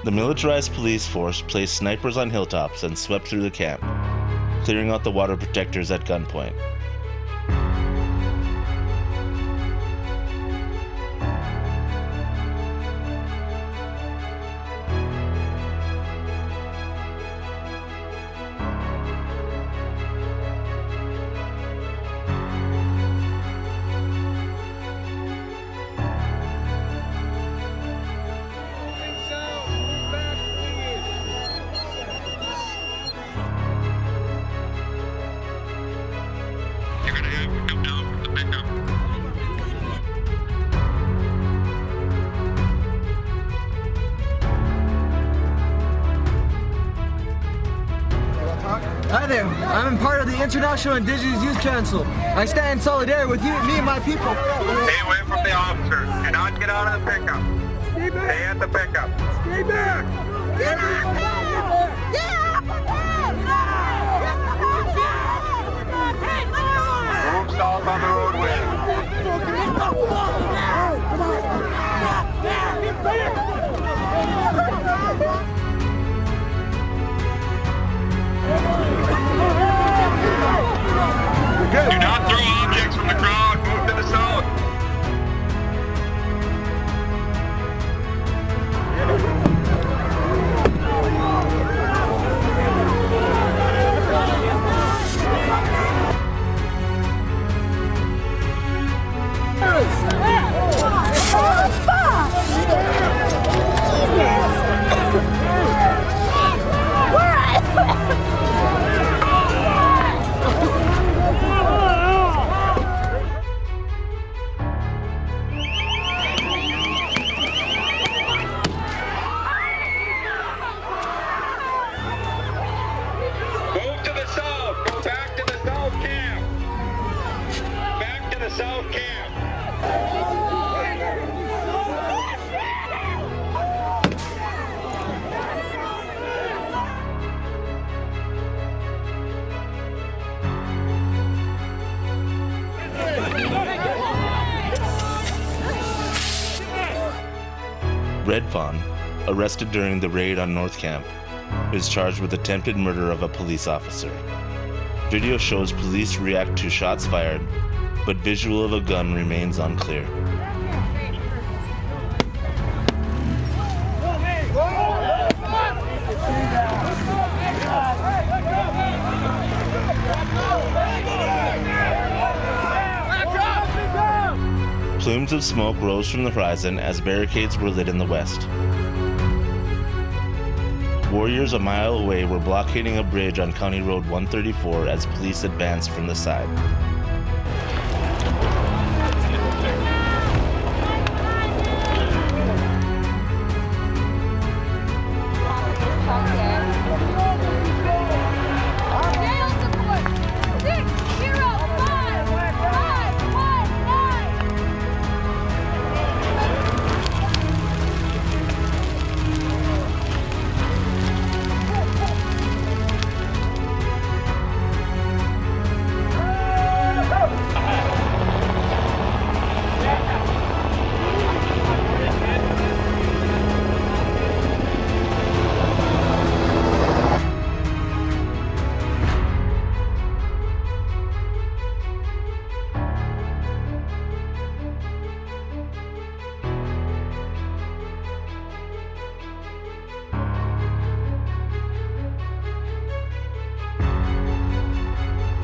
The militarized police force placed snipers on hilltops and swept through the camp, clearing out the water protectors at gunpoint. Hi there, I'm part of the International Indigenous Youth Council. I stand in solidarity with you, me and my people. Stay away from the officers. Do not get out of the pickup. Stay at the pickup. Stay back! Get back! Move south on the roadway. Do not throw objects from the crowd. Move to the south. South Camp. Red Fawn, arrested during the raid on North Camp, is charged with attempted murder of a police officer. Video shows police react to shots fired, but visual of a gun remains unclear. Plumes of smoke rose from the horizon as barricades were lit in the west. Warriors a mile away were blockading a bridge on County Road 134 as police advanced from the side.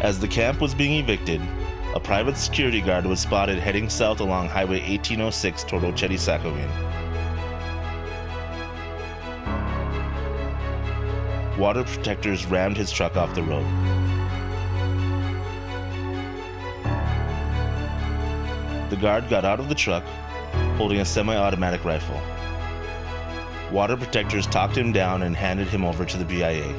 As the camp was being evicted, a private security guard was spotted heading south along Highway 1806 toward Oceti-Sakowin. Water protectors rammed his truck off the road. The guard got out of the truck, holding a semi-automatic rifle. Water protectors talked him down and handed him over to the BIA.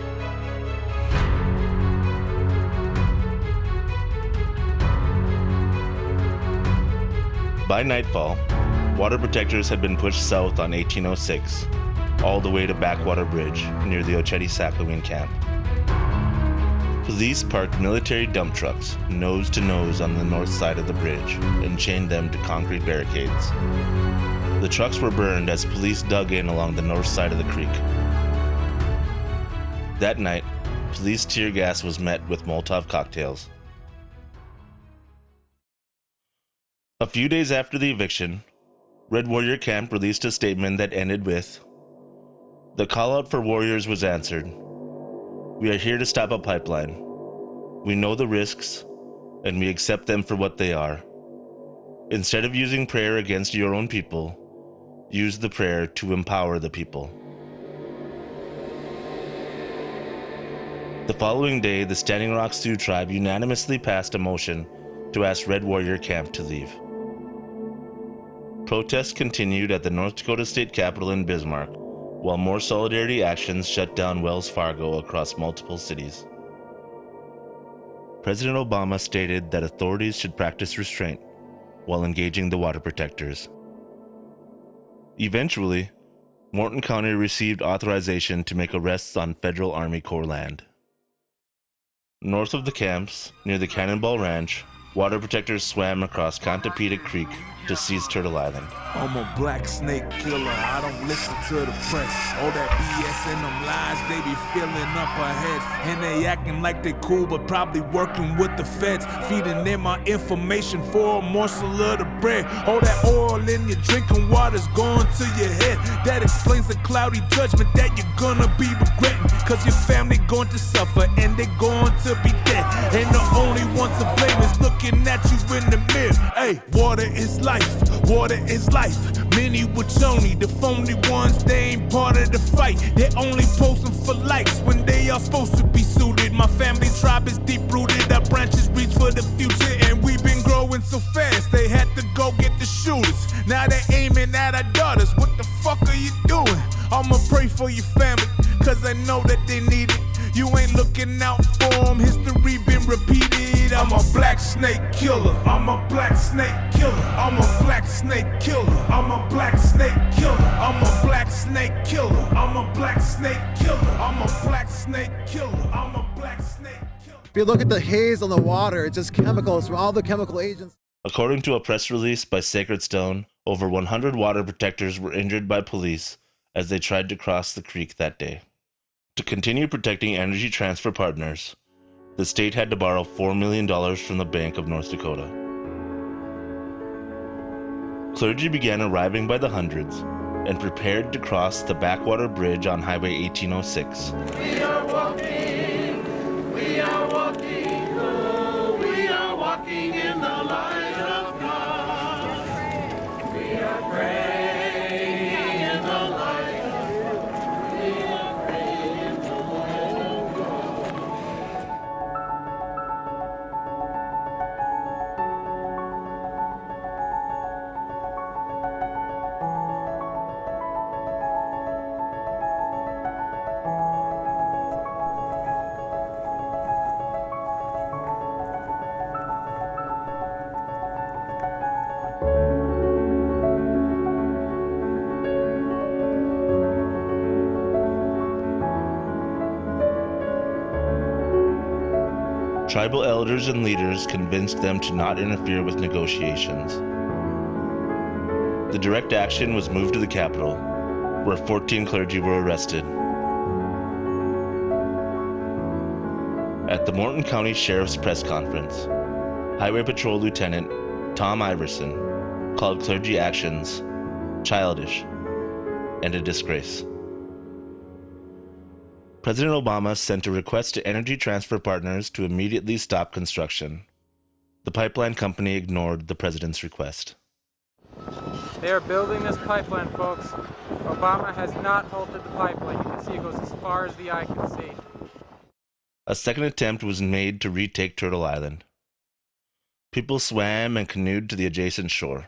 By nightfall, water protectors had been pushed south on 1806, all the way to Backwater Bridge near the Oceti-Sakowin camp. Police parked military dump trucks nose to nose on the north side of the bridge and chained them to concrete barricades. The trucks were burned as police dug in along the north side of the creek. That night, police tear gas was met with Molotov cocktails. A few days after the eviction, Red Warrior Camp released a statement that ended with, "The call out for warriors was answered. We are here to stop a pipeline. We know the risks, and we accept them for what they are. Instead of using prayer against your own people, use the prayer to empower the people." The following day, the Standing Rock Sioux tribe unanimously passed a motion to ask Red Warrior Camp to leave. Protests continued at the North Dakota State Capitol in Bismarck, while more solidarity actions shut down Wells Fargo across multiple cities. President Obama stated that authorities should practice restraint while engaging the water protectors. Eventually, Morton County received authorization to make arrests on Federal Army Corps land. North of the camps, near the Cannonball Ranch, water protectors swam across Contopita Creek to seize Turtle Island. I'm a black snake killer, I don't listen to the press. All that BS and them lies, they be filling up our heads. And they acting like they cool, but probably working with the feds. Feeding them my information for a morsel of the bread. All that oil in your drinking water's going to your head. That explains the cloudy judgment that you're gonna be regretting. Cause your family going to suffer and they're going to be dead. And the only one to blame is looking at you in the mirror. Hey, water is life, water is life. Many with Joni, the phony ones, they ain't part of the fight. They only posting for likes when they are supposed to be suited. My family tribe is deep rooted, our branches reach for the future. And we've been growing so fast, they had to go get the shooters. Now they aiming at our daughters, what the fuck are you doing? I'ma pray for your family, cause I know that they need it. You ain't looking out for them, history been repeated. I'm a black snake killer, I'm a black snake killer, I'm a black snake killer, I'm a black snake killer, I'm a black snake killer, I'm a black snake killer, I'm a black snake killer, I'm a black snake killer. If you look at the haze on the water, it's just chemicals from all the chemical agents. According to a press release by Sacred Stone, Over 100 water protectors were injured by police as they tried to cross the creek that day. To continue protecting Energy Transfer Partners, the state had to borrow $4 million from the Bank of North Dakota. Clergy began arriving by the hundreds and prepared to cross the backwater bridge on Highway 1806. We are walking, oh, we are walking in the light of God. We are praying in the light of God. We are praying in the light of God. Tribal elders and leaders convinced them to not interfere with negotiations. The direct action was moved to the capital, where 14 clergy were arrested. At the Morton County Sheriff's press conference, Highway Patrol Lieutenant Tom Iverson called clergy actions childish and a disgrace. President Obama sent a request to Energy Transfer Partners to immediately stop construction. The pipeline company ignored the president's request. They are building this pipeline, folks. Obama has not halted the pipeline. You can see it goes as far as the eye can see. A second attempt was made to retake Turtle Island. People swam and canoed to the adjacent shore.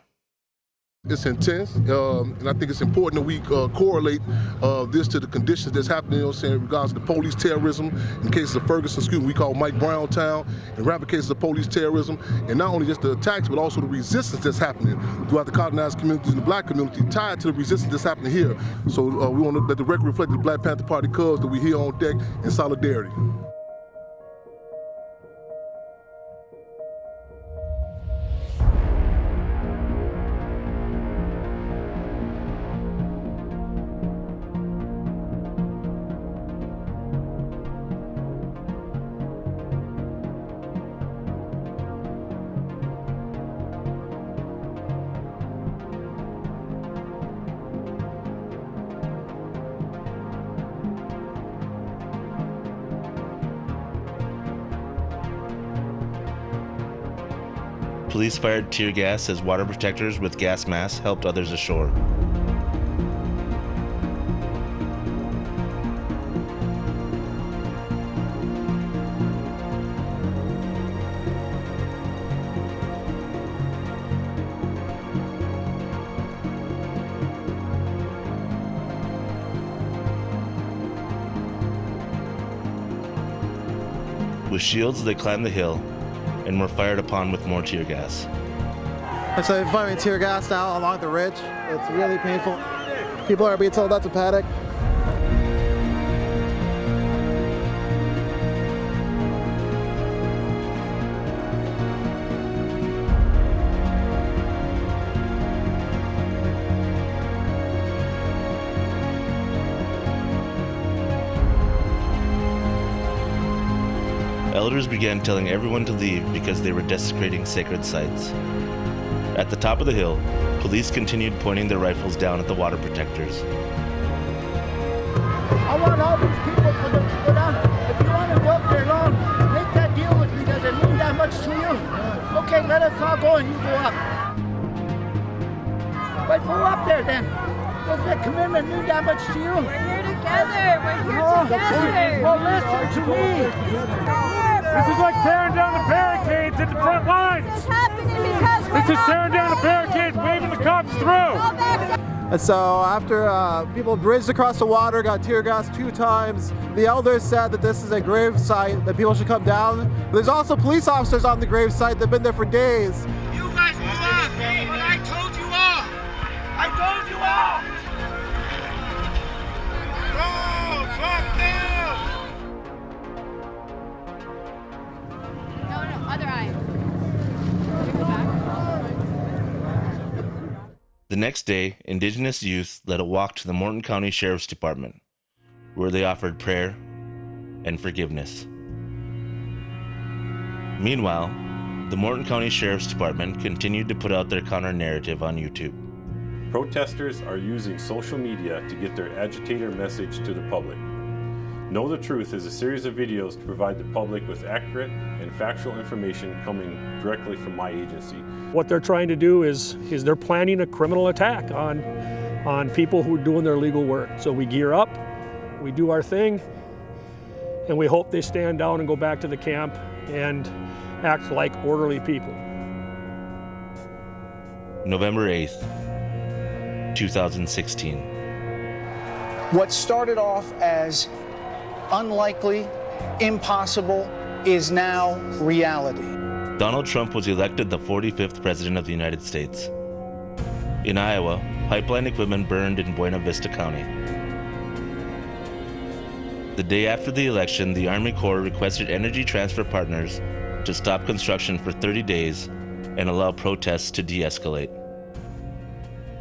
It's intense, and I think it's important that we correlate this to the conditions that's happening, you know what I'm saying, in regards to police terrorism. In cases of Ferguson, we call Mike Brown Town, in rapid cases of police terrorism, and not only just the attacks, but also the resistance that's happening throughout the colonized communities and the black community, tied to the resistance that's happening here. So we want to let the record reflect the Black Panther Party Cubs that we're here on deck in solidarity. Police fired tear gas as water protectors with gas masks helped others ashore. With shields, they climbed the hill and were fired upon with more tear gas. And so they're firing tear gas now along the ridge. It's really painful. People are being told not to panic. Elders began telling everyone to leave because they were desecrating sacred sites. At the top of the hill, police continued pointing their rifles down at the water protectors. I want all these people to go down. If you want to go up there alone, make that deal with me. Does it mean that much to you? Okay, let us all go and you go up. But go up there then. Does that commitment mean that much to you? We're here together. We're here together. Well, listen to me. This is like tearing down the barricades at the front lines. This is happening because This is tearing down the barricades, waving the cops through. And so after people bridged across the water, got tear gas 2 times, the elders said that this is a grave site, that people should come down. There's also police officers on the grave site that have been there for days. You guys move on, but I told you all. I told you all. Go, fuck them. No, other eye. The The next day, Indigenous youth led a walk to the Morton County Sheriff's Department, where they offered prayer and forgiveness. Meanwhile, the Morton County Sheriff's Department continued to put out their counter-narrative on YouTube. Protesters are using social media to get their agitator message to the public. Know the Truth is a series of videos to provide the public with accurate and factual information coming directly from my agency. What they're trying to do is they're planning a criminal attack on people who are doing their legal work. So we gear up, we do our thing, and we hope they stand down and go back to the camp and act like orderly people. November 8th, 2016. What started off as unlikely, impossible, is now reality. Donald Trump was elected the 45th President of the United States. In Iowa, pipeline equipment burned in Buena Vista County. The day after the election, the Army Corps requested Energy Transfer Partners to stop construction for 30 days and allow protests to de-escalate.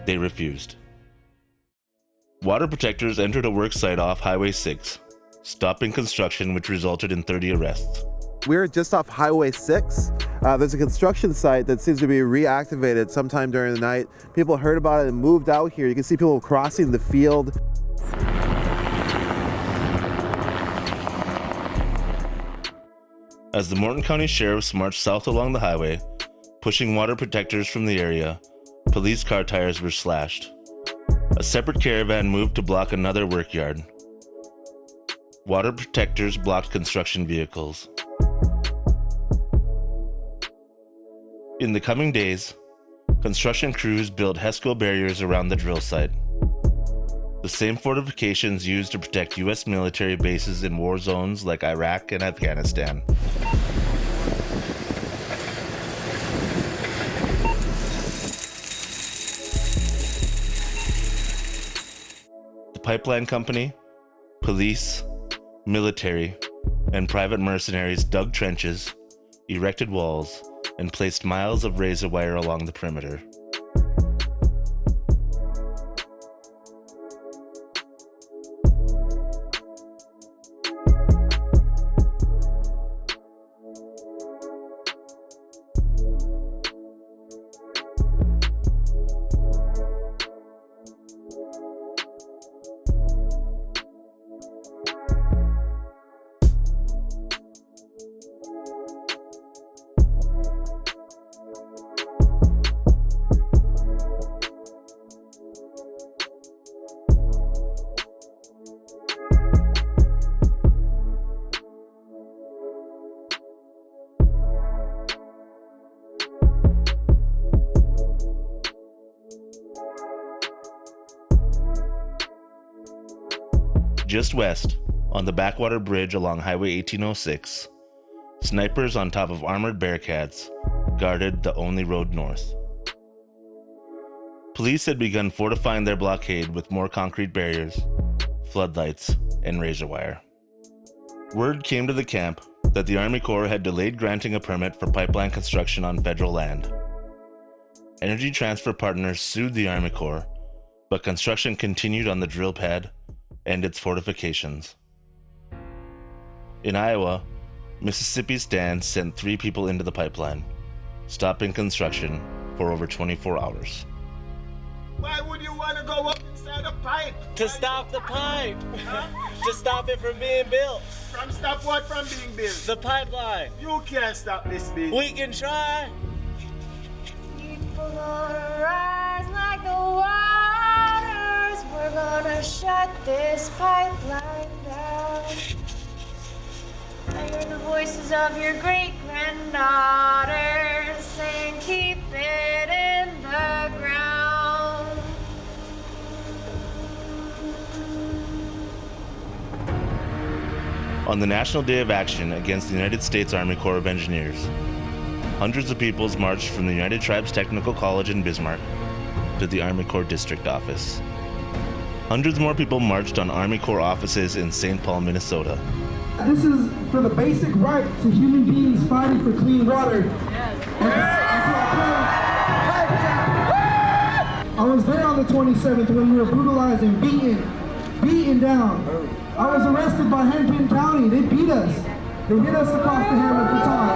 They refused. Water protectors entered a work site off Highway 6, stopping construction, which resulted in 30 arrests. We're just off Highway 6. There's a construction site that seems to be reactivated sometime during the night. People heard about it and moved out here. You can see people crossing the field. As the Morton County Sheriffs marched south along the highway, pushing water protectors from the area, police car tires were slashed. A separate caravan moved to block another work yard. Water protectors blocked construction vehicles. In the coming days, construction crews built HESCO barriers around the drill site. The same fortifications used to protect U.S. military bases in war zones like Iraq and Afghanistan. The pipeline company, police, military, and private mercenaries dug trenches, erected walls, and placed miles of razor wire along the perimeter. Just west, on the backwater bridge along Highway 1806, snipers on top of armored Bearcats guarded the only road north. Police had begun fortifying their blockade with more concrete barriers, floodlights, and razor wire. Word came to the camp that the Army Corps had delayed granting a permit for pipeline construction on federal land. Energy Transfer Partners sued the Army Corps, but construction continued on the drill pad and its fortifications. In Iowa, Mississippi Stand sent 3 people into the pipeline, stopping construction for over 24 hours. Why would you want to go up inside a pipe? To stop the pipe. To stop it from being built. From stop what from being built? The pipeline. You can't stop this build. We can try. People gonna rise like the waters. We're gonna shut this pipeline down. I hear the voices of your great-granddaughters saying keep it in the ground. On the National Day of Action against the United States Army Corps of Engineers, hundreds of peoples marched from the United Tribes Technical College in Bismarck to the Army Corps District Office. Hundreds more people marched on Army Corps offices in St. Paul, Minnesota. This is for the basic right to human beings fighting for clean water. I was there on the 27th when we were brutalized and beaten down. I was arrested by Hennepin County. They beat us. They hit us across the head with batons.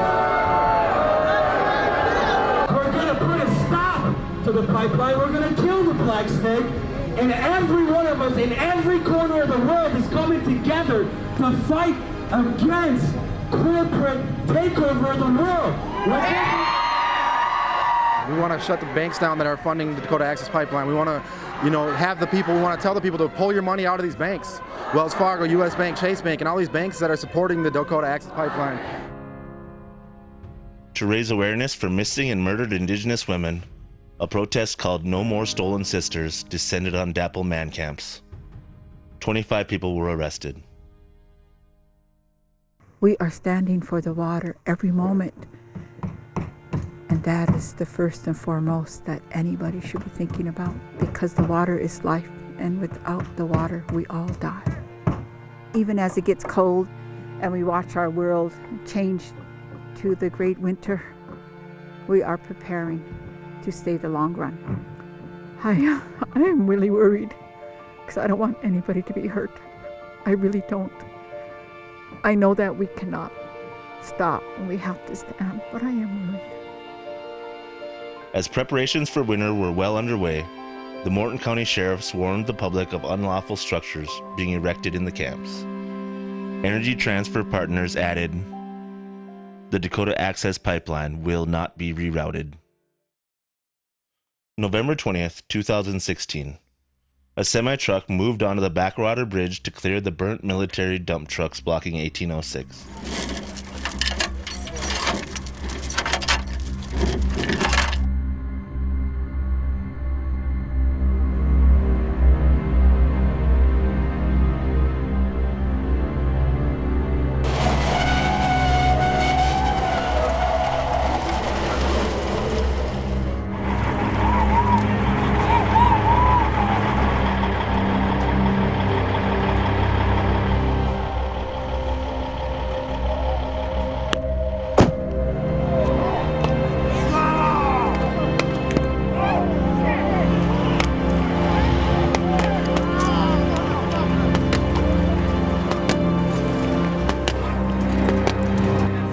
We're going to put a stop to the pipeline. We're going to kill the Black Snake. And every one of us in every corner of the world is coming together to fight against corporate takeover of the world. We want to shut the banks down that are funding the Dakota Access Pipeline. We want to, have the people, we want to tell the people to pull your money out of these banks. Wells Fargo, U.S. Bank, Chase Bank, and all these banks that are supporting the Dakota Access Pipeline. To raise awareness for missing and murdered Indigenous women, a protest called No More Stolen Sisters descended on DAPL man camps. 25 people were arrested. We are standing for the water every moment. And that is the first and foremost that anybody should be thinking about, because the water is life, and without the water, we all die. Even as it gets cold and we watch our world change to the great winter, we are preparing to stay the long run. I am really worried because I don't want anybody to be hurt. I really don't. I know that we cannot stop and we have to stand, but I am worried. As preparations for winter were well underway, the Morton County sheriffs warned the public of unlawful structures being erected in the camps. Energy Transfer Partners added, "The Dakota Access Pipeline will not be rerouted." November 20th, 2016. A semi-truck moved onto the Backwater Bridge to clear the burnt military dump trucks blocking 1806.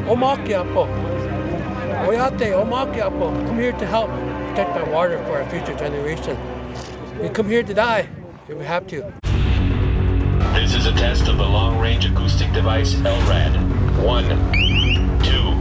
Omakiapo, Oyate, Omakiapo, come here to help protect our water for our future generation. We come here to die if we have to. This is a test of the long-range acoustic device LRAD. 1, 2.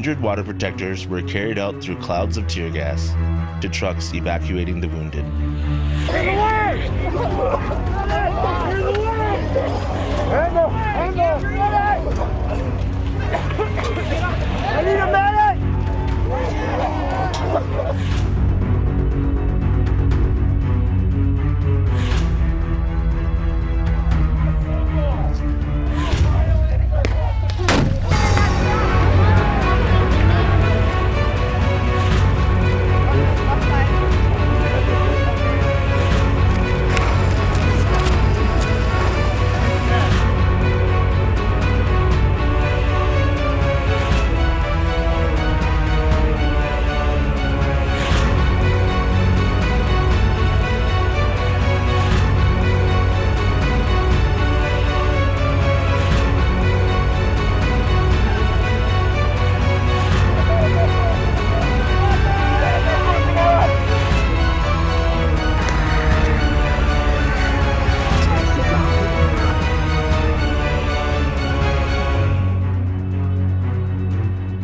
injured water protectors were carried out through clouds of tear gas to trucks evacuating the wounded. I need a medic!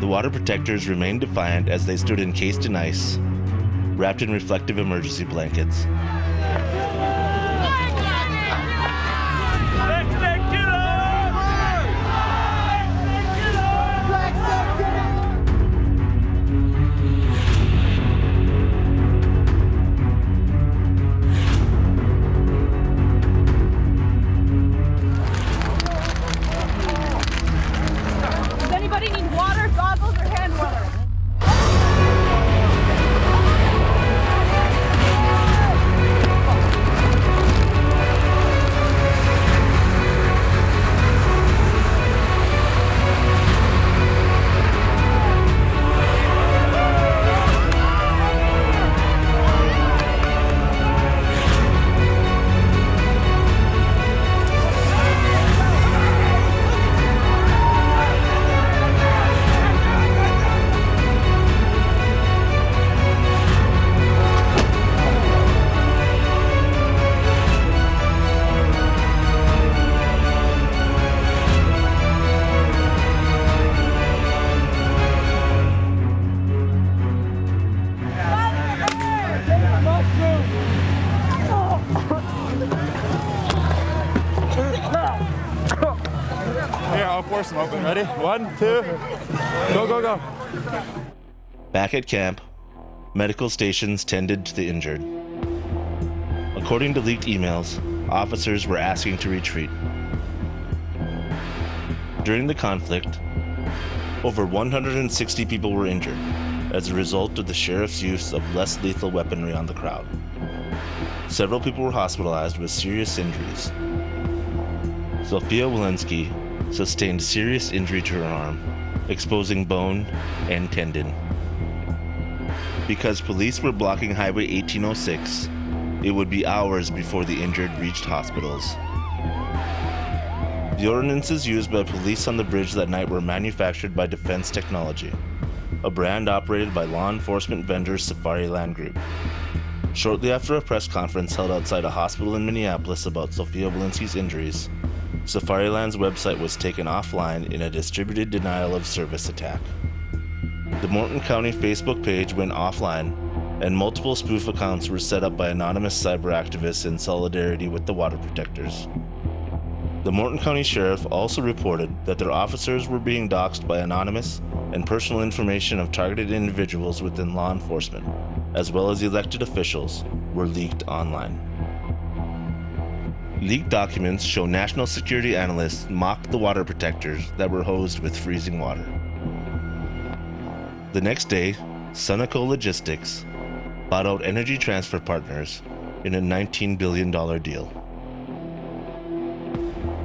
Water protectors remained defiant as they stood encased in ice, wrapped in reflective emergency blankets. Does anybody need water, goggles, or hand water? Here, I'll force them open. Ready? 1, 2, go, go, go. Back at camp, medical stations tended to the injured. According to leaked emails, officers were asking to retreat. During the conflict, over 160 people were injured as a result of the sheriff's use of less lethal weaponry on the crowd. Several people were hospitalized with serious injuries. Sofia Walensky sustained serious injury to her arm, exposing bone and tendon. Because police were blocking Highway 1806, it would be hours before the injured reached hospitals. The ordinances used by police on the bridge that night were manufactured by Defense Technology, a brand operated by law enforcement vendor Safariland Group. Shortly after a press conference held outside a hospital in Minneapolis about Sofia Walensky's injuries, Safariland's website was taken offline in a distributed denial of service attack. The Morton County Facebook page went offline, and multiple spoof accounts were set up by anonymous cyber activists in solidarity with the water protectors. The Morton County Sheriff also reported that their officers were being doxxed by anonymous and personal information of targeted individuals within law enforcement, as well as elected officials, were leaked online. Leaked documents show national security analysts mocked the water protectors that were hosed with freezing water. The next day, Sunoco Logistics bought out Energy Transfer Partners in a $19 billion deal.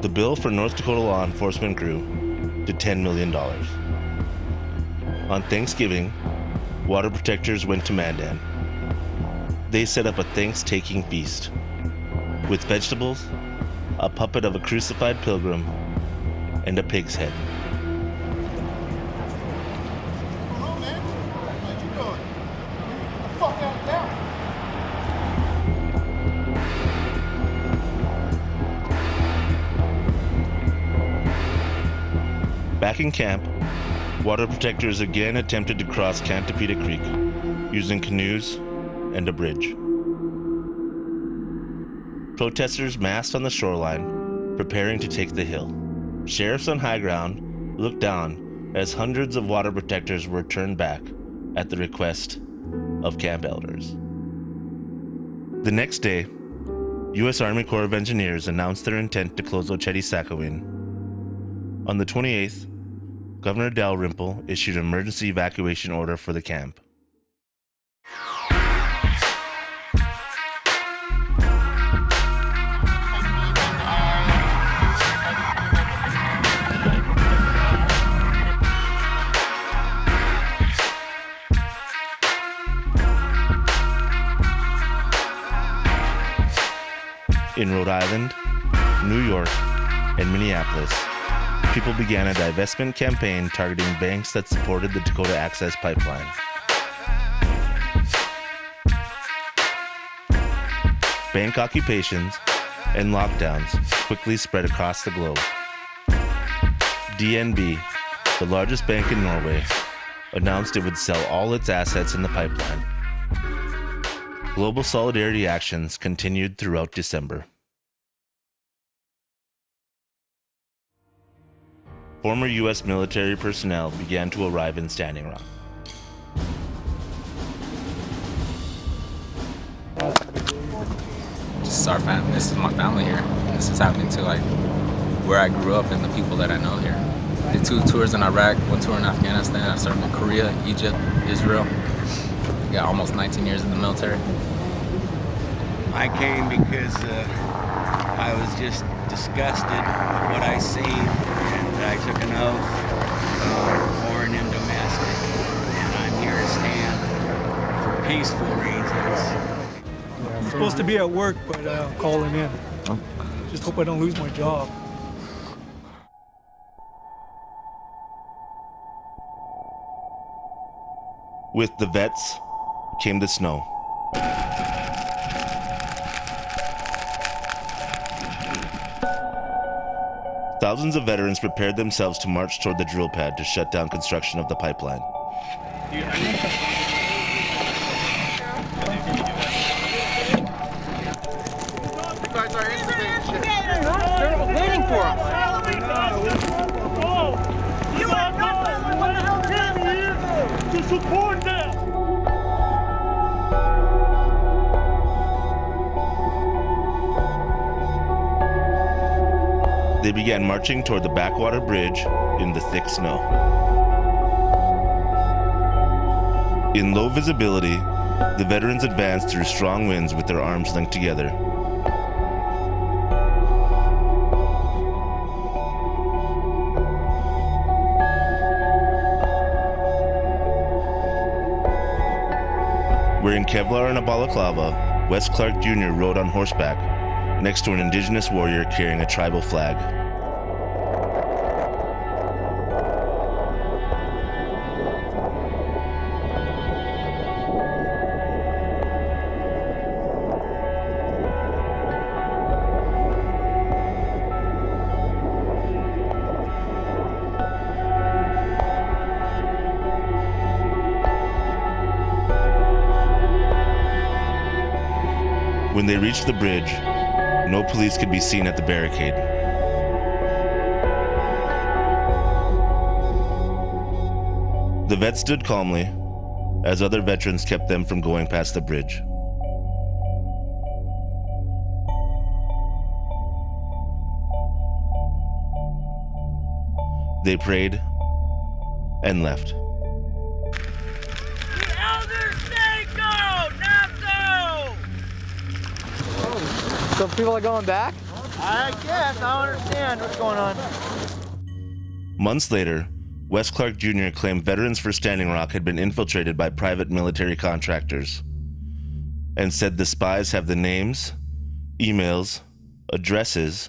The bill for North Dakota law enforcement grew to $10 million. On Thanksgiving, water protectors went to Mandan. They set up a Thanks-taking feast with vegetables, a puppet of a crucified pilgrim, and a pig's head. Back in camp, Water protectors again attempted to cross Cantopita Creek using canoes and a bridge. Protesters massed on the shoreline, preparing to take the hill. Sheriffs on high ground looked down as hundreds of water protectors were turned back at the request of camp elders. The next day, U.S. Army Corps of Engineers announced their intent to close Oceti-Sakowin. On the 28th, Governor Dalrymple issued an emergency evacuation order for the camp. In Rhode Island, New York, and Minneapolis, people began a divestment campaign targeting banks that supported the Dakota Access Pipeline. Bank occupations and lockdowns quickly spread across the globe. DNB, the largest bank in Norway, announced it would sell all its assets in the pipeline. Global solidarity actions continued throughout December. Former U.S. military personnel began to arrive in Standing Rock. This is our family. This is my family here. This is happening to like where I grew up and the people that I know here. Did 2 tours in Iraq, 1 tour in Afghanistan. I served in Korea, Egypt, Israel. Got almost 19 years in the military. I came because I was just disgusted with what I seen, and I took an oath, foreign and domestic, and I'm here to stand for peaceful reasons. I'm supposed to be at work, but I'm calling in. Just hope I don't lose my job. With the vets came the snow. Thousands of veterans prepared themselves to march toward the drill pad to shut down construction of the pipeline. You guys are they're waiting for us. You are not what the hell to support them. They began marching toward the backwater bridge in the thick snow. In low visibility, the veterans advanced through strong winds with their arms linked together. Wearing Kevlar and a balaclava, Wes Clark Jr. rode on horseback next to an indigenous warrior carrying a tribal flag. When they reached the bridge, no police could be seen at the barricade. The vets stood calmly as other veterans kept them from going past the bridge. They prayed and left. So people are going back? I guess. I don't understand what's going on. Months later, Wes Clark Jr. claimed Veterans for Standing Rock had been infiltrated by private military contractors and said the spies have the names, emails, addresses,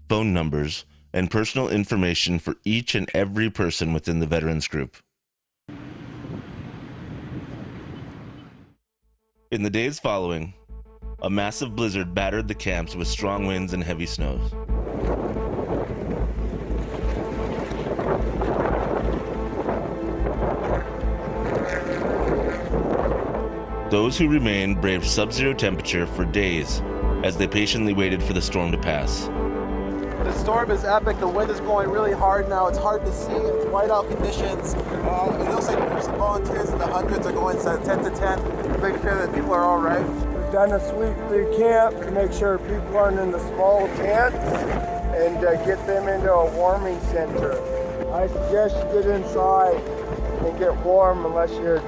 phone numbers, and personal information for each and every person within the veterans group. In the days following, a massive blizzard battered the camps with strong winds and heavy snows. Those who remained braved sub-zero temperature for days as they patiently waited for the storm to pass. The storm is epic. The wind is blowing really hard now. It's hard to see. It's whiteout conditions. It looks like groups of volunteers in the hundreds are going 10 to 10 to make sure that people are all right. We've done a sweep through camp to make sure people aren't in the small tents and get them into a warming center. I suggest you get inside and get warm unless you're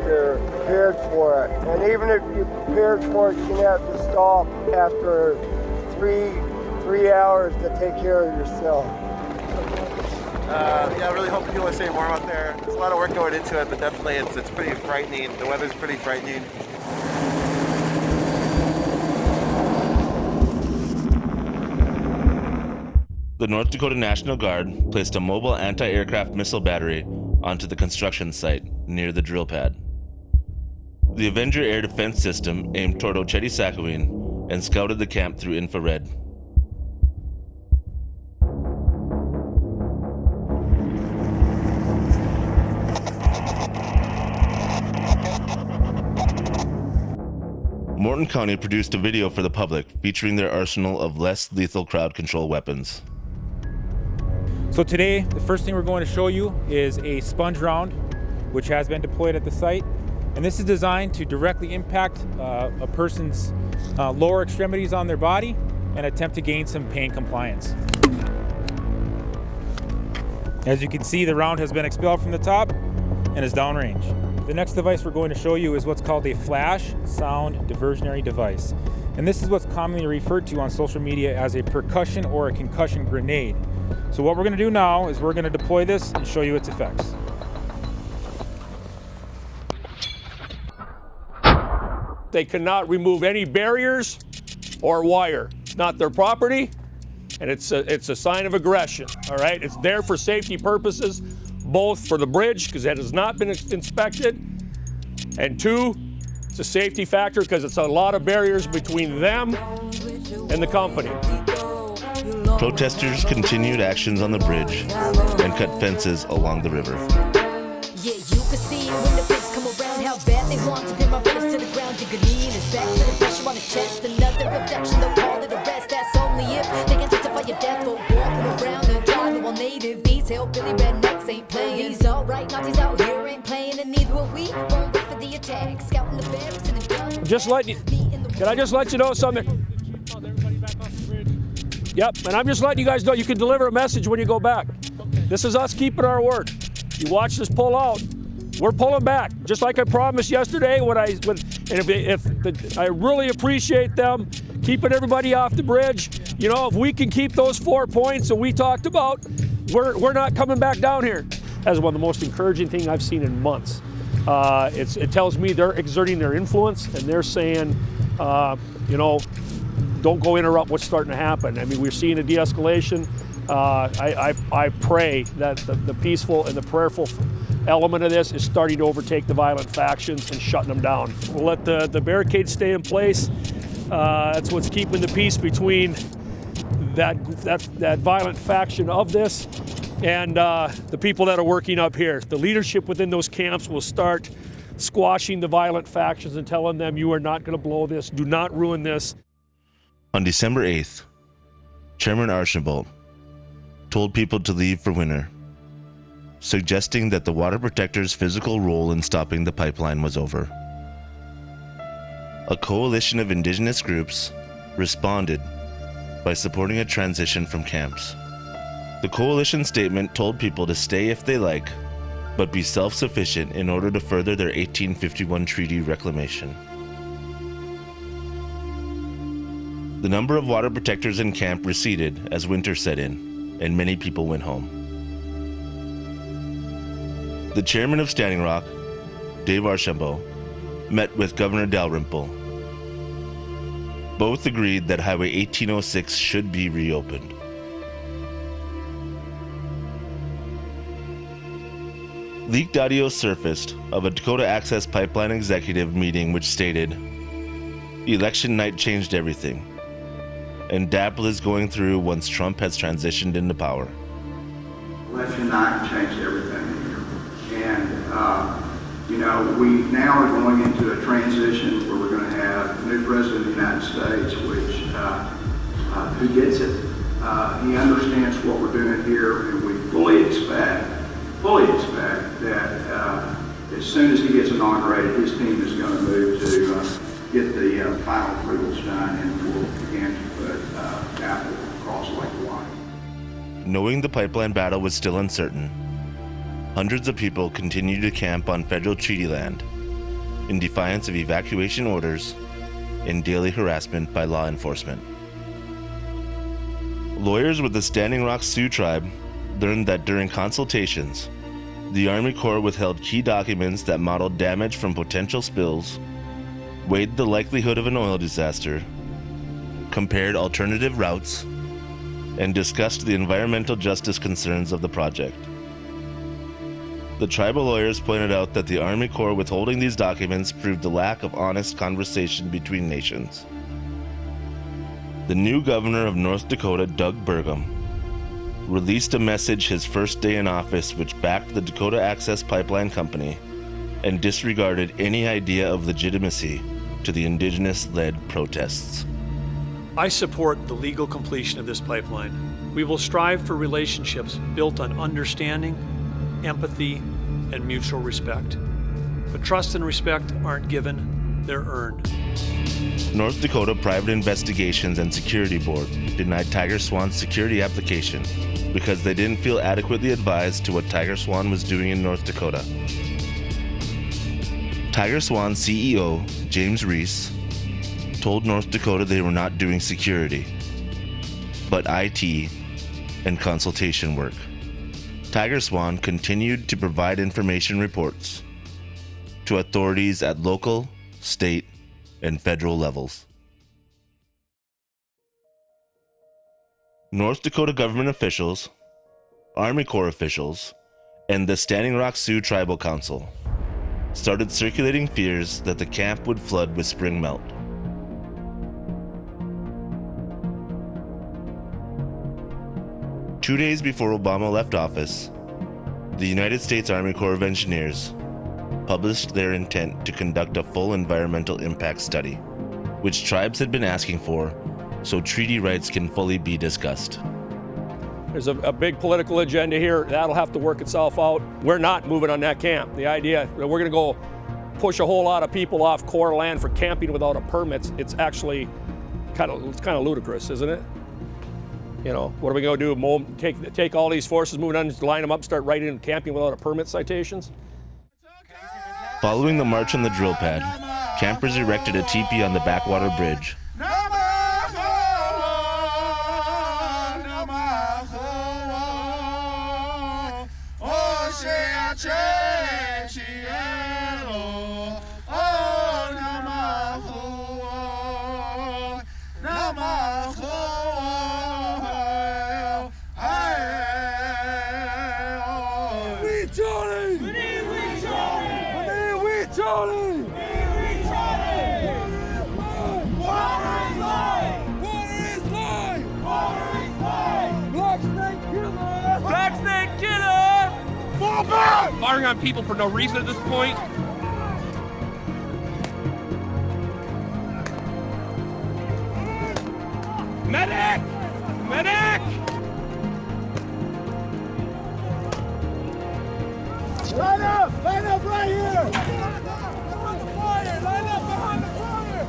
prepared for it. And even if you're prepared for it, you're gonna have to stop after three hours to take care of yourself. Yeah, I really hope people are staying warm out there. There's a lot of work going into it, but definitely it's pretty frightening. The weather's pretty frightening. The North Dakota National Guard placed a mobile anti-aircraft missile battery onto the construction site near the drill pad. The Avenger air defense system aimed toward Oceti-Sakowin and scouted the camp through infrared. Morton County produced a video for the public featuring their arsenal of less lethal crowd control weapons. So today, the first thing we're going to show you is a sponge round, which has been deployed at the site. And this is designed to directly impact a person's lower extremities on their body and attempt to gain some pain compliance. As you can see, the round has been expelled from the top and is downrange. The next device we're going to show you is what's called a flash sound diversionary device. And this is what's commonly referred to on social media as a percussion or a concussion grenade. So what we're going to do now is we're going to deploy this and show you its effects. They cannot remove any barriers or wire. It's not their property, and it's a sign of aggression, all right? It's there for safety purposes, both for the bridge, because it has not been inspected, and two, it's a safety factor because it's a lot of barriers between them and the company. Protesters continued actions on the bridge and cut fences along the river. Yeah, you can see it when the pigs come around, how bad they want to pin my brothers to the ground. You can lean his back, put the pressure on his chest. Another abduction, they'll call it arrest. That's only if they can justify your death for walking around and driving while native. These hillbilly rednecks ain't playing. These alright Nazis out here ain't playing, and neither will we. Won't wait for the attack, scouting the barracks and the gun. Just let you, can I just let you know something? Yep, and I'm just letting you guys know you can deliver a message when you go back. This is us keeping our word. You watch this pull out, we're pulling back, just like I promised yesterday. I really appreciate them keeping everybody off the bridge. You know, if we can keep those 4 points that we talked about, we're not coming back down here. That's one of the most encouraging things I've seen in months. It tells me they're exerting their influence and they're saying, you know, don't go interrupt what's starting to happen. I mean, we're seeing a de-escalation. I pray that the peaceful and the prayerful element of this is starting to overtake the violent factions and shutting them down. We'll let the barricades stay in place. That's what's keeping the peace between that violent faction of this and the people that are working up here. The leadership within those camps will start squashing the violent factions and telling them, you are not going to blow this, do not ruin this. On December 8th, Chairman Archambault told people to leave for winter, suggesting that the water protectors' physical role in stopping the pipeline was over. A coalition of indigenous groups responded by supporting a transition from camps. The coalition statement told people to stay if they like, but be self-sufficient in order to further their 1851 treaty reclamation. The number of water protectors in camp receded as winter set in, and many people went home. The chairman of Standing Rock, Dave Archambault, met with Governor Dalrymple. Both agreed that Highway 1806 should be reopened. Leaked audio surfaced of a Dakota Access Pipeline executive meeting which stated, "Election night changed everything, and DAPL is going through once Trump has transitioned into power." Election night changed everything. And You know, we now are going into a transition where we're going to have a new president of the United States, who gets it. He understands what we're doing here, and we fully expect that as soon as he gets inaugurated, his team is going to move to get the final approvals done, and we'll begin to put capital across Lake Hawaii. Knowing the pipeline battle was still uncertain, hundreds of people continued to camp on federal treaty land in defiance of evacuation orders and daily harassment by law enforcement. Lawyers with the Standing Rock Sioux tribe learned that during consultations, the Army Corps withheld key documents that modeled damage from potential spills, weighed the likelihood of an oil disaster, compared alternative routes, and discussed the environmental justice concerns of the project. The tribal lawyers pointed out that the Army Corps withholding these documents proved the lack of honest conversation between nations. The new governor of North Dakota, Doug Burgum, released a message his first day in office which backed the Dakota Access Pipeline Company and disregarded any idea of legitimacy to the indigenous-led protests. I support the legal completion of this pipeline. We will strive for relationships built on understanding, empathy, and mutual respect. But trust and respect aren't given, they're earned. North Dakota Private Investigations and Security Board denied Tiger Swan's security application because they didn't feel adequately advised to what Tiger Swan was doing in North Dakota. Tiger Swan CEO, James Reese, told North Dakota they were not doing security, but IT and consultation work. Tiger Swan continued to provide information reports to authorities at local, state, and federal levels. North Dakota government officials, Army Corps officials, and the Standing Rock Sioux Tribal Council started circulating fears that the camp would flood with spring melt. Two days before Obama left office, the United States Army Corps of Engineers published their intent to conduct a full environmental impact study, which tribes had been asking for so treaty rights can fully be discussed. There's a big political agenda here. That'll have to work itself out. We're not moving on that camp. The idea that we're going to go push a whole lot of people off Corps land for camping without a permit, it's actually kind of ludicrous, isn't it? You know, what are we going to do? Take all these forces, move on, line them up, start writing camping without a permit citations? Following the march on the drill pad, campers erected a teepee on the backwater bridge. Firing on people for no reason at this point. Medic! Medic! Line up! Line up right here! Behind the fire! Line up behind the fire!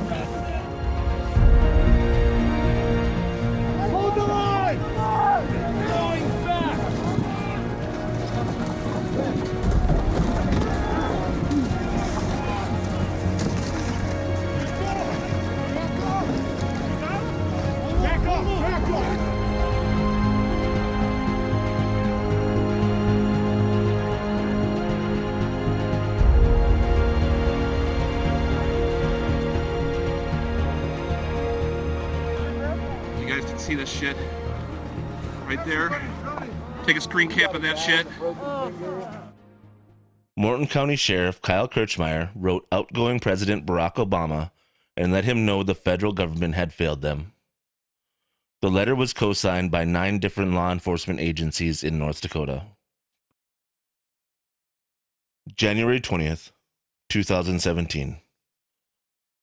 Hold the line! Going back! Back up! Back up! See this shit right there? Take a screen cap of that shit. Morton County Sheriff Kyle Kirchmeier wrote outgoing President Barack Obama and let him know the federal government had failed them. The letter was co-signed by 9 different law enforcement agencies in North Dakota. January 20th, 2017.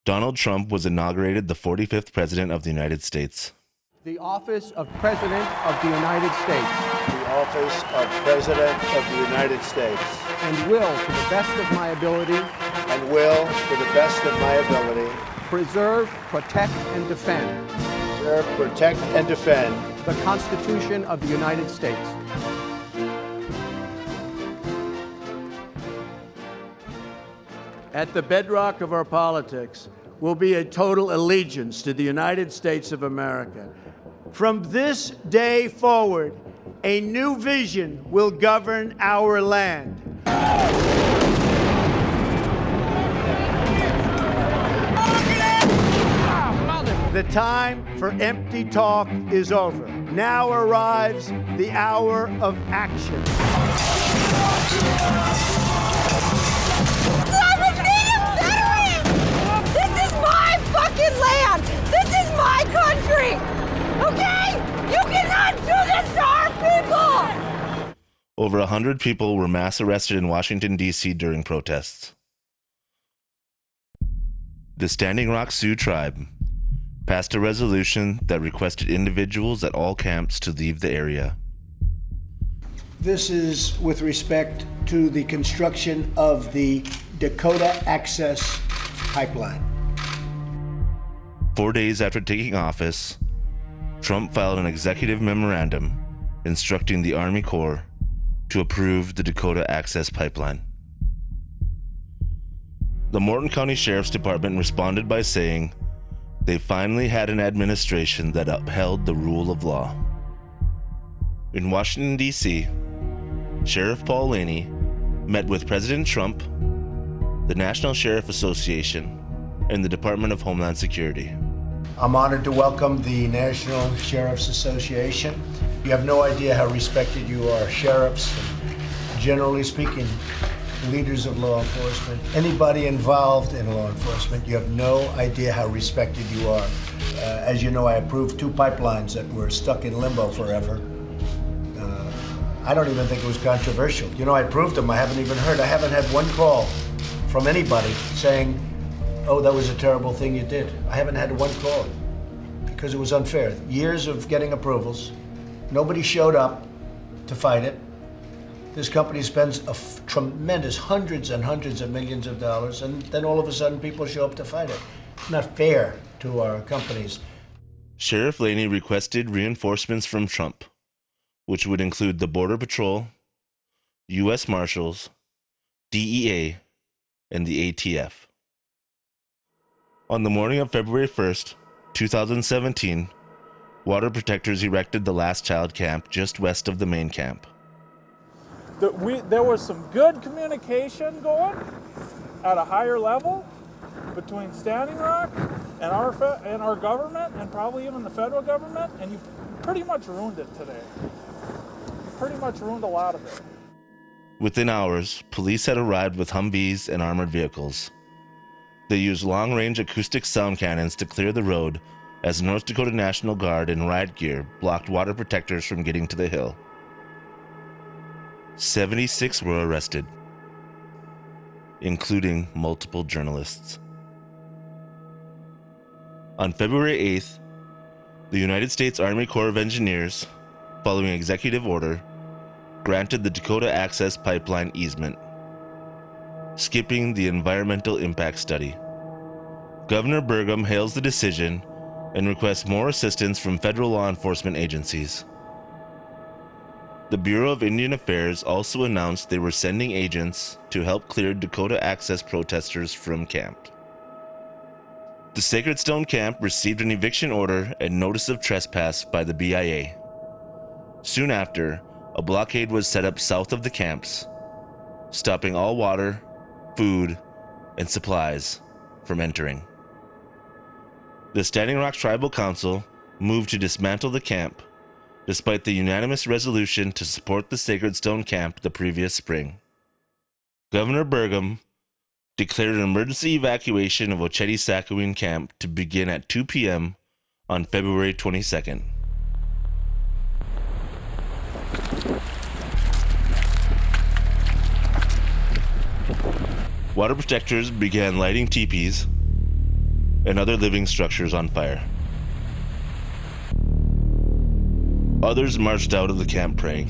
Donald Trump was inaugurated the 45th President of the United States. The office of President of the United States. The office of President of the United States. And will, to the best of my ability. And will, to the best of my ability. Preserve, protect, and defend. Preserve, protect, and defend. The Constitution of the United States. At the bedrock of our politics will be a total allegiance to the United States of America. From this day forward, a new vision will govern our land. The time for empty talk is over. Now arrives the hour of action. This is my fucking land! This is my country! Okay? You cannot do this to our people! Over 100 people were mass arrested in Washington, D.C. during protests. The Standing Rock Sioux Tribe passed a resolution that requested individuals at all camps to leave the area. This is with respect to the construction of the Dakota Access Pipeline. 4 days after taking office, Trump filed an executive memorandum instructing the Army Corps to approve the Dakota Access Pipeline. The Morton County Sheriff's Department responded by saying they finally had an administration that upheld the rule of law. In Washington, D.C., Sheriff Paul Laney met with President Trump, the National Sheriff Association, and the Department of Homeland Security. I'm honored to welcome the National Sheriff's Association. You have no idea how respected you are, sheriffs, and generally speaking, leaders of law enforcement, anybody involved in law enforcement, you have no idea how respected you are. As you know, I approved 2 pipelines that were stuck in limbo forever. I don't even think it was controversial. You know, I approved them. I haven't even heard. I haven't had one call from anybody saying, oh, that was a terrible thing you did. I haven't had one call because it was unfair. Years of getting approvals. Nobody showed up to fight it. This company spends a tremendous hundreds and hundreds of millions of dollars, and then all of a sudden people show up to fight it. It's not fair to our companies. Sheriff Laney requested reinforcements from Trump, which would include the Border Patrol, U.S. Marshals, DEA, and the ATF. On the morning of February 1st, 2017, water protectors erected the Last Child camp just west of the main camp. There was some good communication going at a higher level between Standing Rock and our government, and probably even the federal government, and you pretty much ruined it today. You pretty much ruined a lot of it. Within hours, police had arrived with Humvees and armored vehicles. They used long-range acoustic sound cannons to clear the road as North Dakota National Guard and riot gear blocked water protectors from getting to the hill. 76 were arrested, including multiple journalists. On February 8th, the United States Army Corps of Engineers, following executive order, granted the Dakota Access Pipeline easement, skipping the environmental impact study. Governor Burgum hails the decision and requests more assistance from federal law enforcement agencies. The Bureau of Indian Affairs also announced they were sending agents to help clear Dakota Access protesters from camp. The Sacred Stone Camp received an eviction order and notice of trespass by the BIA. Soon after, a blockade was set up south of the camps, stopping all water, food, and supplies from entering. The Standing Rock Tribal Council moved to dismantle the camp, despite the unanimous resolution to support the Sacred Stone Camp the previous spring. Governor Burgum declared an emergency evacuation of Oceti-Sakowin Camp to begin at 2 p.m. on February 22nd. Water protectors began lighting teepees and other living structures on fire. Others marched out of the camp praying.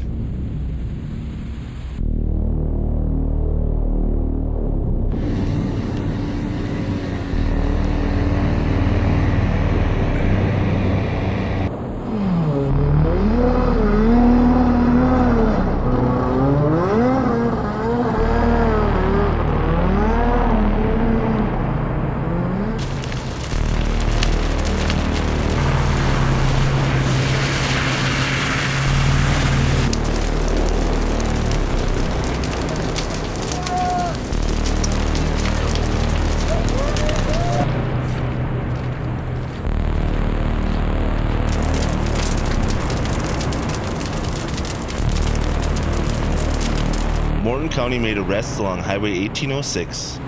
Morton County made arrests along Highway 1806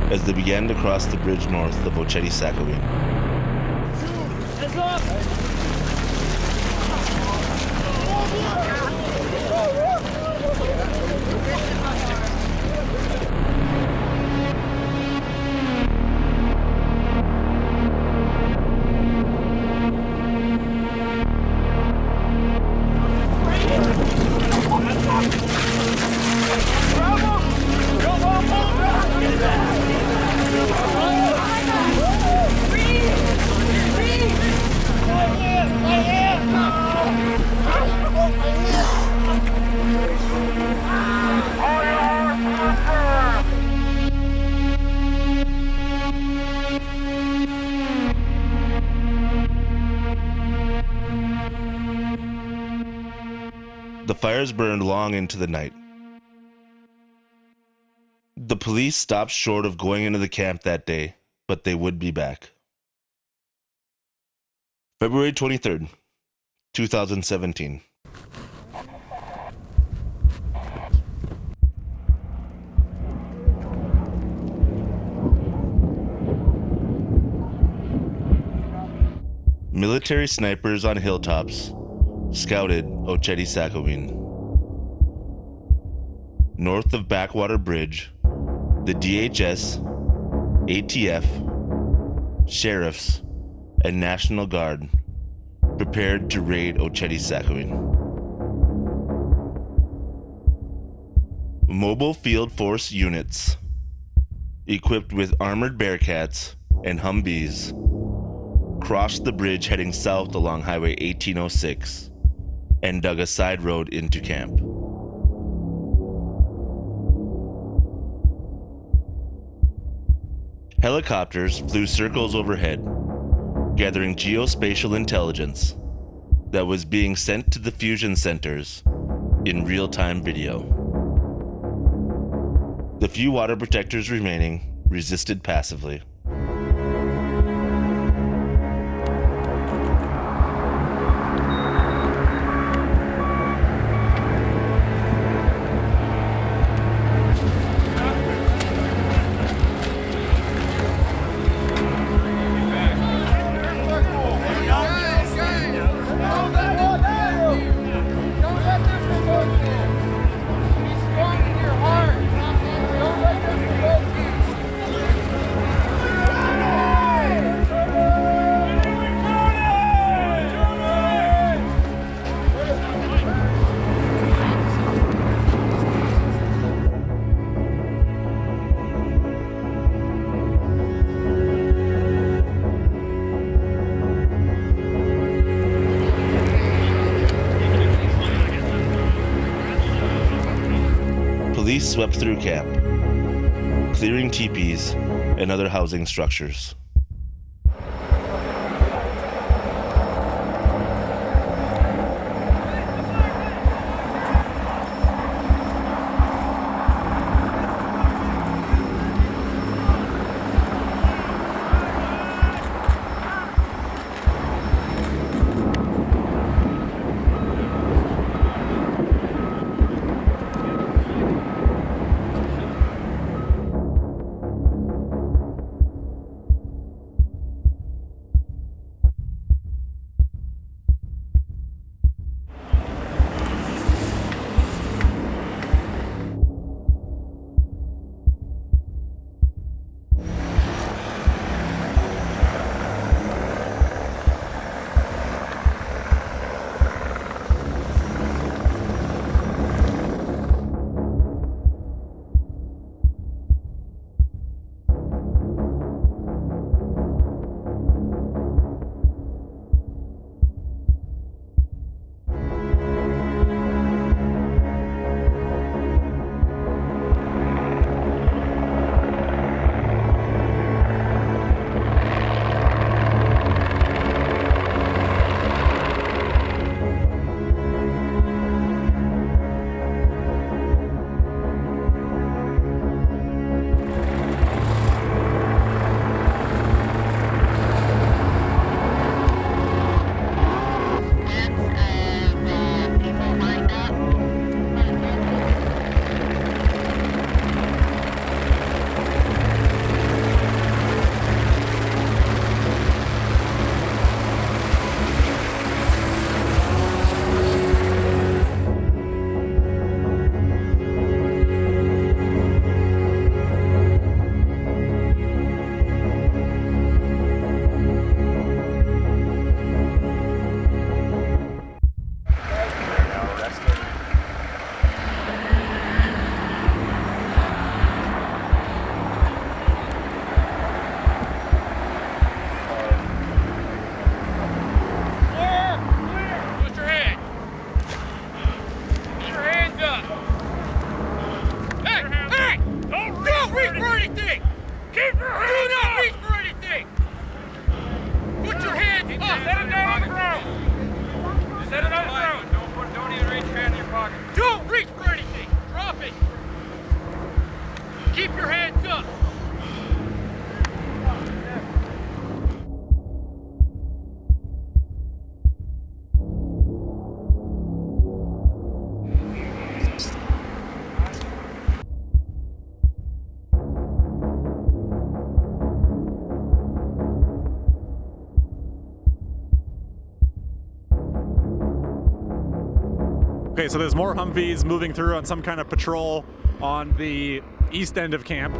as they began to cross the bridge north of Oceti-Sakowin. The fires burned long into the night. The police stopped short of going into the camp that day, but they would be back. February 23rd, 2017. Military snipers on hilltops scouted Oceti-Sakowin. North of Backwater Bridge, the DHS, ATF, sheriffs, and National Guard prepared to raid Oceti-Sakowin. Mobile Field Force units, equipped with armored Bearcats and Humvees, crossed the bridge heading south along Highway 1806 and dug a side road into camp. Helicopters flew circles overhead, gathering geospatial intelligence that was being sent to the fusion centers in real-time video. The few water protectors remaining resisted passively. Police swept through camp, clearing teepees and other housing structures. Keep your hands up. Okay, so there's more Humvees moving through on some kind of patrol on the east end of camp.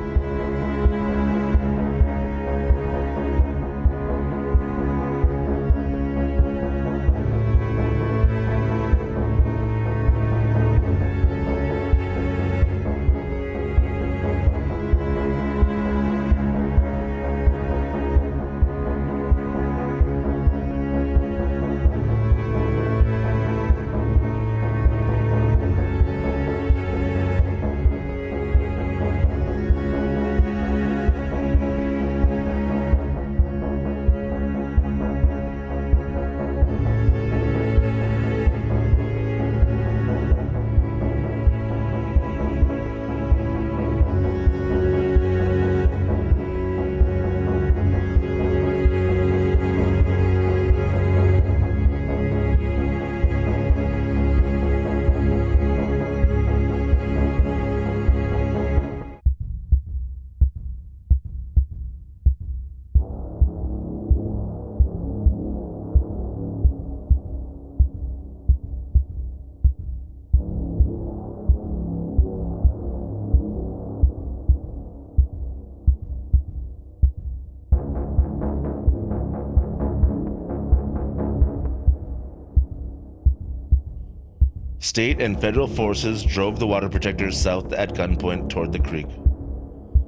State and federal forces drove the water protectors south at gunpoint toward the creek,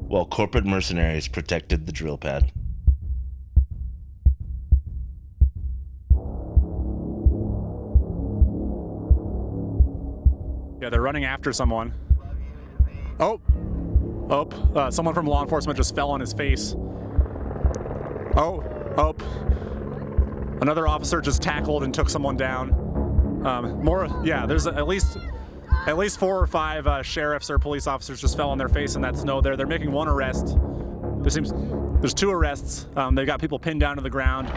while corporate mercenaries protected the drill pad. Yeah, they're running after someone. Someone from law enforcement just fell on his face. Another officer just tackled and took someone down. There's at least 4 or 5 sheriffs or police officers just fell on their face in that snow there. They're making one arrest. There's 2 arrests. They've got people pinned down to the ground.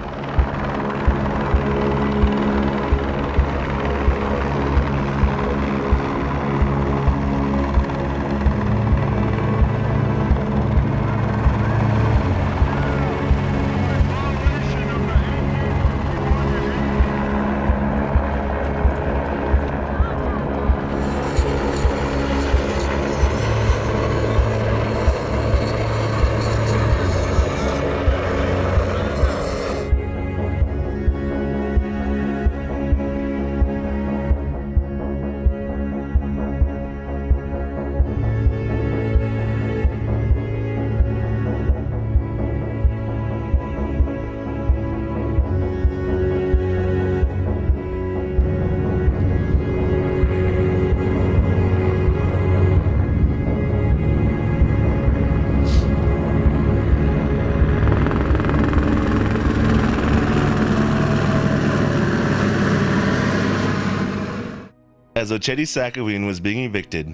As Oceti Sakowin was being evicted,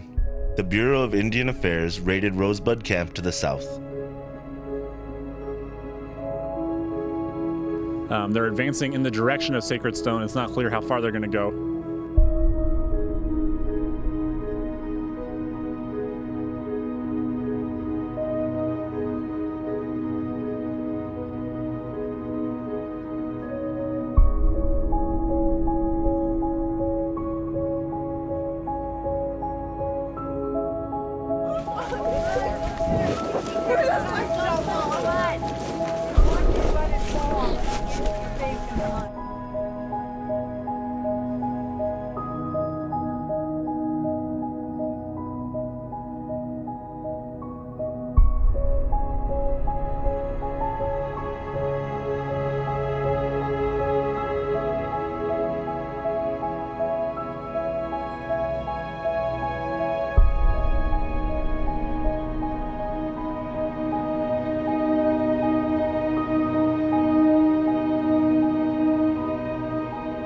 the Bureau of Indian Affairs raided Rosebud Camp to the south. They're advancing in the direction of Sacred Stone. It's not clear how far they're going to go.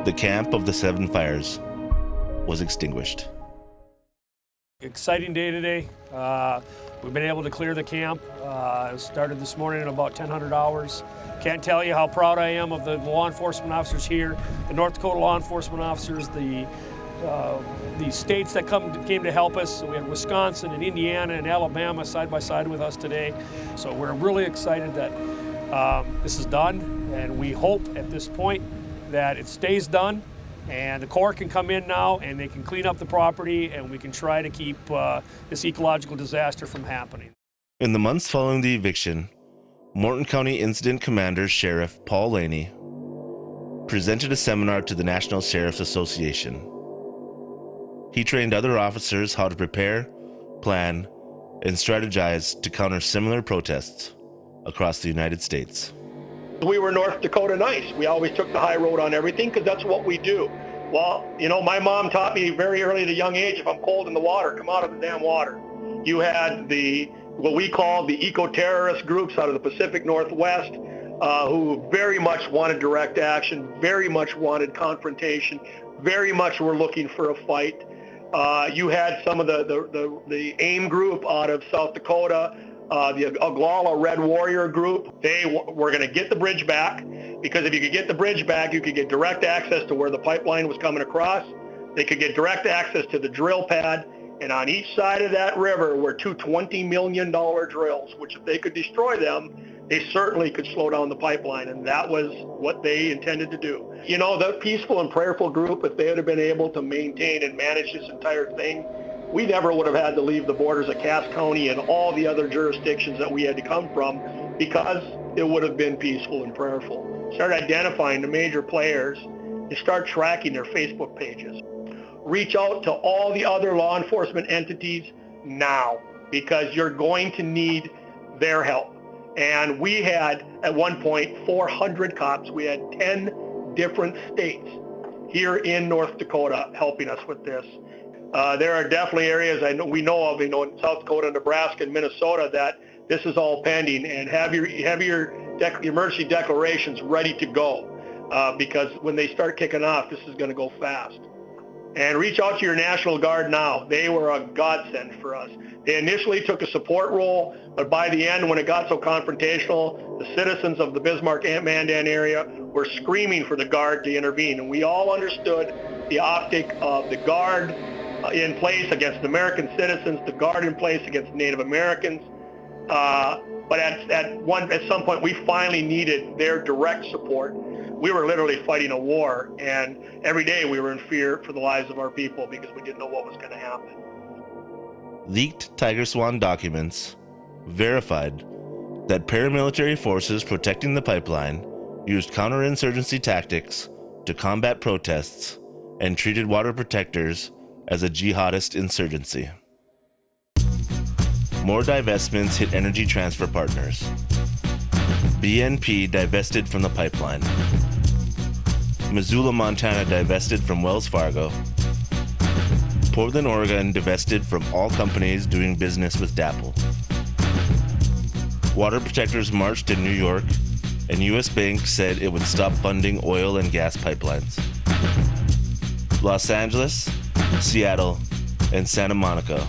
The camp of the Seven Fires was extinguished. Exciting day today. We've been able to clear the camp. It started this morning at about 1000 hours. Can't tell you how proud I am of the law enforcement officers here, the North Dakota law enforcement officers, the states that came to help us. So we had Wisconsin and Indiana and Alabama side by side with us today. So we're really excited that this is done, and we hope at this point that it stays done and the Corps can come in now and they can clean up the property and we can try to keep this ecological disaster from happening. In the months following the eviction, Morton County Incident Commander Sheriff Paul Laney presented a seminar to the National Sheriff's Association. He trained other officers how to prepare, plan, and strategize to counter similar protests across the United States. We were North Dakota nice. We always took the high road on everything because that's what we do. Well, you know, my mom taught me very early at a young age, if I'm cold in the water, come out of the damn water. You had what we call the eco-terrorist groups out of the Pacific Northwest who very much wanted direct action, very much wanted confrontation, very much were looking for a fight. You had some of the AIM group out of South Dakota, the Oglala Red Warrior group. They were going to get the bridge back, because if you could get the bridge back, you could get direct access to where the pipeline was coming across. They could get direct access to the drill pad, and on each side of that river were two $20 million drills, which if they could destroy them, they certainly could slow down the pipeline, and that was what they intended to do. You know, the peaceful and prayerful group, if they would have been able to maintain and manage this entire thing, we never would have had to leave the borders of Cass County and all the other jurisdictions that we had to come from, because it would have been peaceful and prayerful. Start identifying the major players and start tracking their Facebook pages. Reach out to all the other law enforcement entities now, because you're going to need their help. And we had, at one point, 400 cops. We had 10 different states here in North Dakota helping us with this. There are definitely areas we know of, in South Dakota, Nebraska, and Minnesota, that this is all pending. And have your emergency declarations ready to go, because when they start kicking off, this is going to go fast. And reach out to your National Guard now. They were a godsend for us. They initially took a support role, but by the end, when it got so confrontational, the citizens of the Bismarck-Mandan area were screaming for the Guard to intervene. And we all understood the optic of the Guard in place against American citizens, the Guard in place against Native Americans. But at some point, we finally needed their direct support. We were literally fighting a war, and every day we were in fear for the lives of our people because we didn't know what was going to happen. Leaked Tiger Swan documents verified that paramilitary forces protecting the pipeline used counterinsurgency tactics to combat protests and treated water protectors as a jihadist insurgency. More divestments hit Energy Transfer Partners. BNP divested from the pipeline. Missoula, Montana divested from Wells Fargo. Portland, Oregon divested from all companies doing business with DAPL. Water protectors marched in New York, and U.S. Bank said it would stop funding oil and gas pipelines. Los Angeles, Seattle, and Santa Monica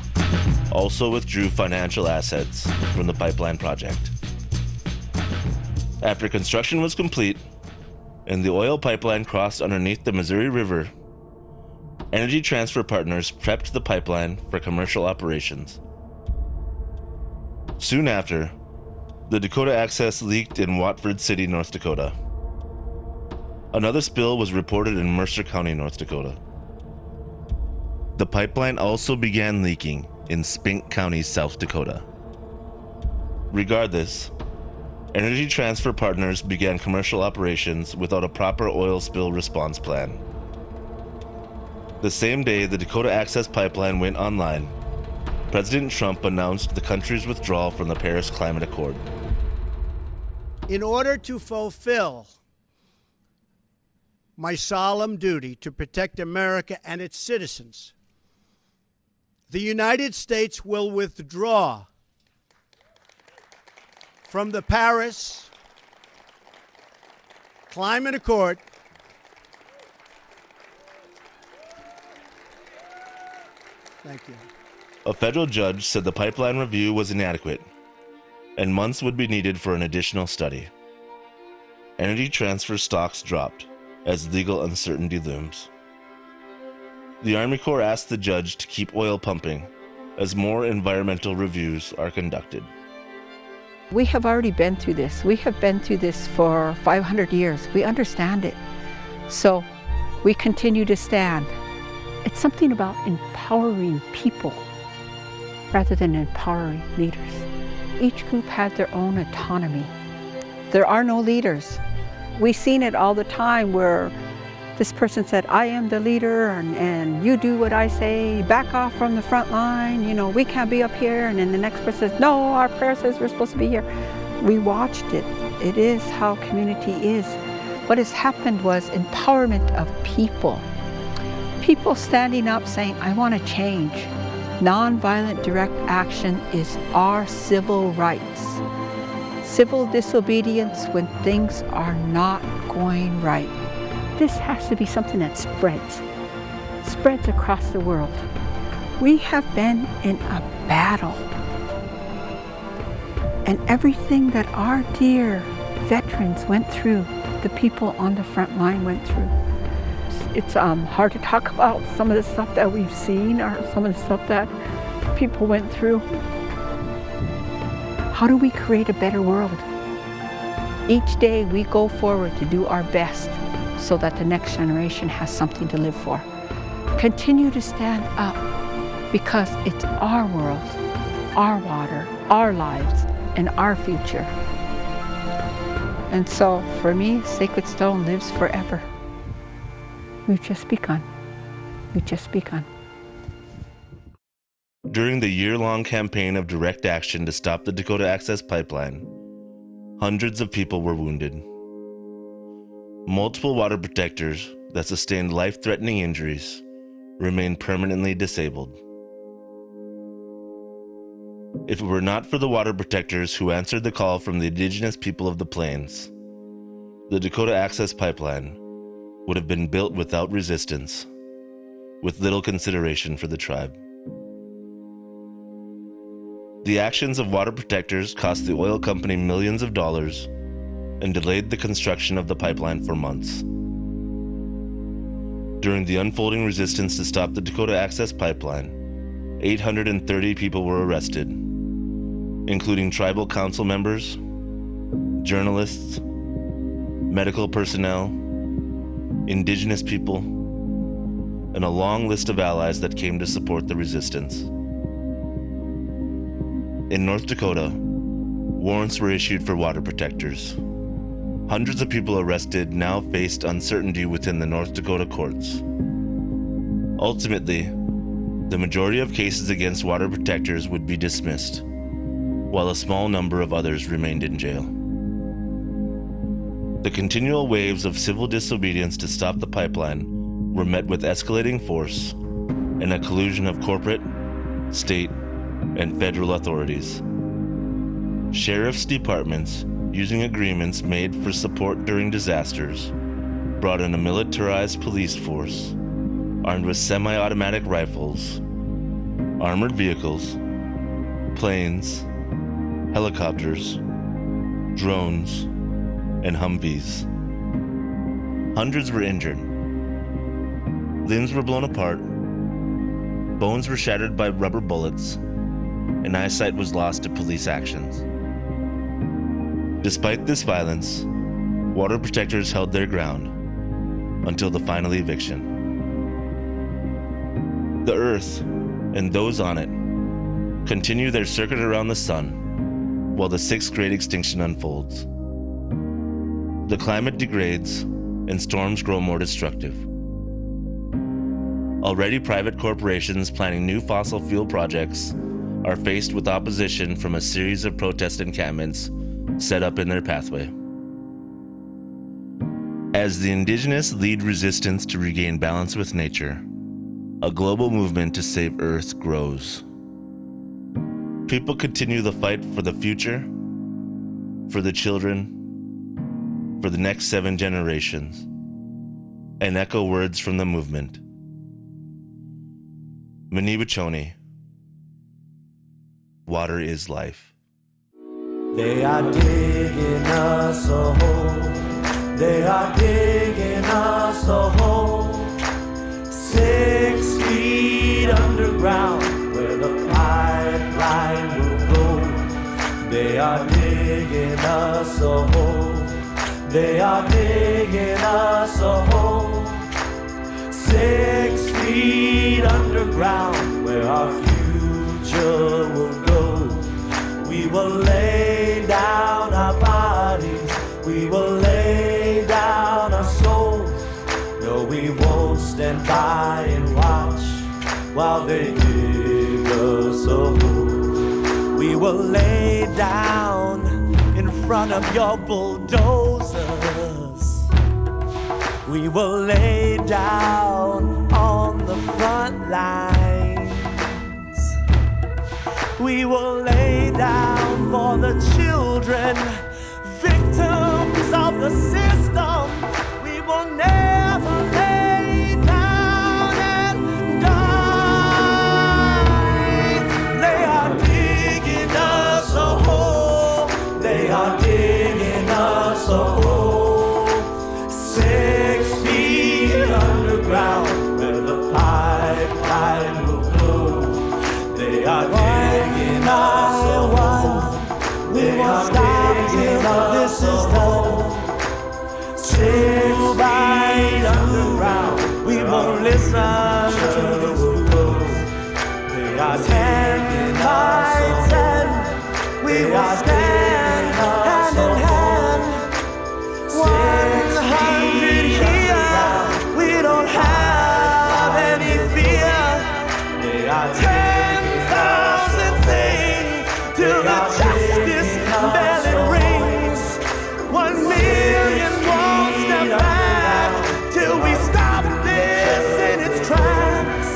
also withdrew financial assets from the pipeline project. After construction was complete and the oil pipeline crossed underneath the Missouri River, Energy Transfer Partners prepped the pipeline for commercial operations. Soon after, the Dakota Access leaked in Watford City, North Dakota. Another spill was reported in Mercer County, North Dakota. The pipeline also began leaking in Spink County, South Dakota. Regardless, Energy Transfer Partners began commercial operations without a proper oil spill response plan. The same day the Dakota Access Pipeline went online, President Trump announced the country's withdrawal from the Paris Climate Accord. In order to fulfill my solemn duty to protect America and its citizens, the United States will withdraw from the Paris Climate Accord Thank you. A federal judge said the pipeline review was inadequate, and months would be needed for an additional study. Energy Transfer stocks dropped as legal uncertainty looms. The Army Corps asked the judge to keep oil pumping as more environmental reviews are conducted. We have already been through this. We have been through this for 500 years. We understand it. So we continue to stand. It's something about empowering people rather than empowering leaders. Each group had their own autonomy. There are no leaders. We've seen it all the time where this person said, I am the leader and you do what I say, back off from the front line, you know, we can't be up here. And then the next person says, no, our prayer says we're supposed to be here. We watched it. It is how community is. What has happened was empowerment of people. People standing up saying, I want to change. Nonviolent direct action is our civil rights. Civil disobedience when things are not going right. This has to be something that spreads across the world. We have been in a battle. And everything that our dear veterans went through, the people on the front line went through. It's hard to talk about some of the stuff that we've seen or some of the stuff that people went through. How do we create a better world? Each day we go forward to do our best so that the next generation has something to live for. Continue to stand up because it's our world, our water, our lives, and our future. And so for me, Sacred Stone lives forever. We've just begun. We've just begun. During the year-long campaign of direct action to stop the Dakota Access Pipeline, hundreds of people were wounded. Multiple water protectors that sustained life-threatening injuries remained permanently disabled. If it were not for the water protectors who answered the call from the indigenous people of the plains, the Dakota Access Pipeline would have been built without resistance, with little consideration for the tribe. The actions of water protectors cost the oil company millions of dollars and delayed the construction of the pipeline for months. During the unfolding resistance to stop the Dakota Access Pipeline, 830 people were arrested, including tribal council members, journalists, medical personnel, indigenous people, and a long list of allies that came to support the resistance. In North Dakota, warrants were issued for water protectors. Hundreds of people arrested now faced uncertainty within the North Dakota courts. Ultimately, the majority of cases against water protectors would be dismissed, while a small number of others remained in jail. The continual waves of civil disobedience to stop the pipeline were met with escalating force and a collusion of corporate, state, and federal authorities. Sheriff's departments, using agreements made for support during disasters, brought in a militarized police force armed with semi-automatic rifles, armored vehicles, planes, helicopters, drones, and Humvees. Hundreds were injured. Limbs were blown apart, bones were shattered by rubber bullets, and eyesight was lost to police actions. Despite this violence, water protectors held their ground until the final eviction. The Earth and those on it continue their circuit around the sun while the sixth great extinction unfolds. The climate degrades and storms grow more destructive. Already private corporations planning new fossil fuel projects are faced with opposition from a series of protest encampments set up in their pathway. As the indigenous lead resistance to regain balance with nature, a global movement to save Earth grows. People continue the fight for the future, for the children, for the next 7 generations, and echo words from the movement. Mniwiconi, Water is life. They are digging us a hole. They are digging us a hole. 6 feet underground where the pipeline will go. They are digging us a hole. They are digging us a hole. 6 feet underground where our future will go. We will lay down our bodies. We will lay down our souls. No, we won't stand by and watch while they dig us a hole. We will lay down in front of your bulldozers. We will lay down on the front lines. We will lay down for the children, victims of the system. We will never lay down and die. They are digging us a hole. They are digging us a hole. 6 feet underground where the pipeline will go. They are digging us a hole. We won't stop till this is done. 6 feet underground, we won't listen to these fools. They are 10 by 10, we will stand hand in hand. 100 here, we don't have any fear. They are 10,000 sing till the justice bell it rings. 1 million won't step back till we stop this in its tracks.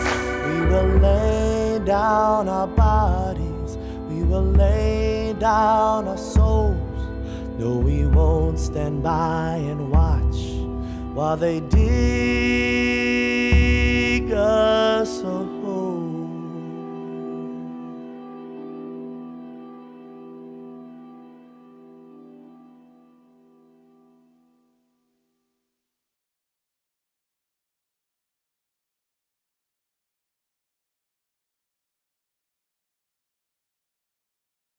We will lay down our bodies. We will lay down our souls. No, we won't stand by and watch while they dig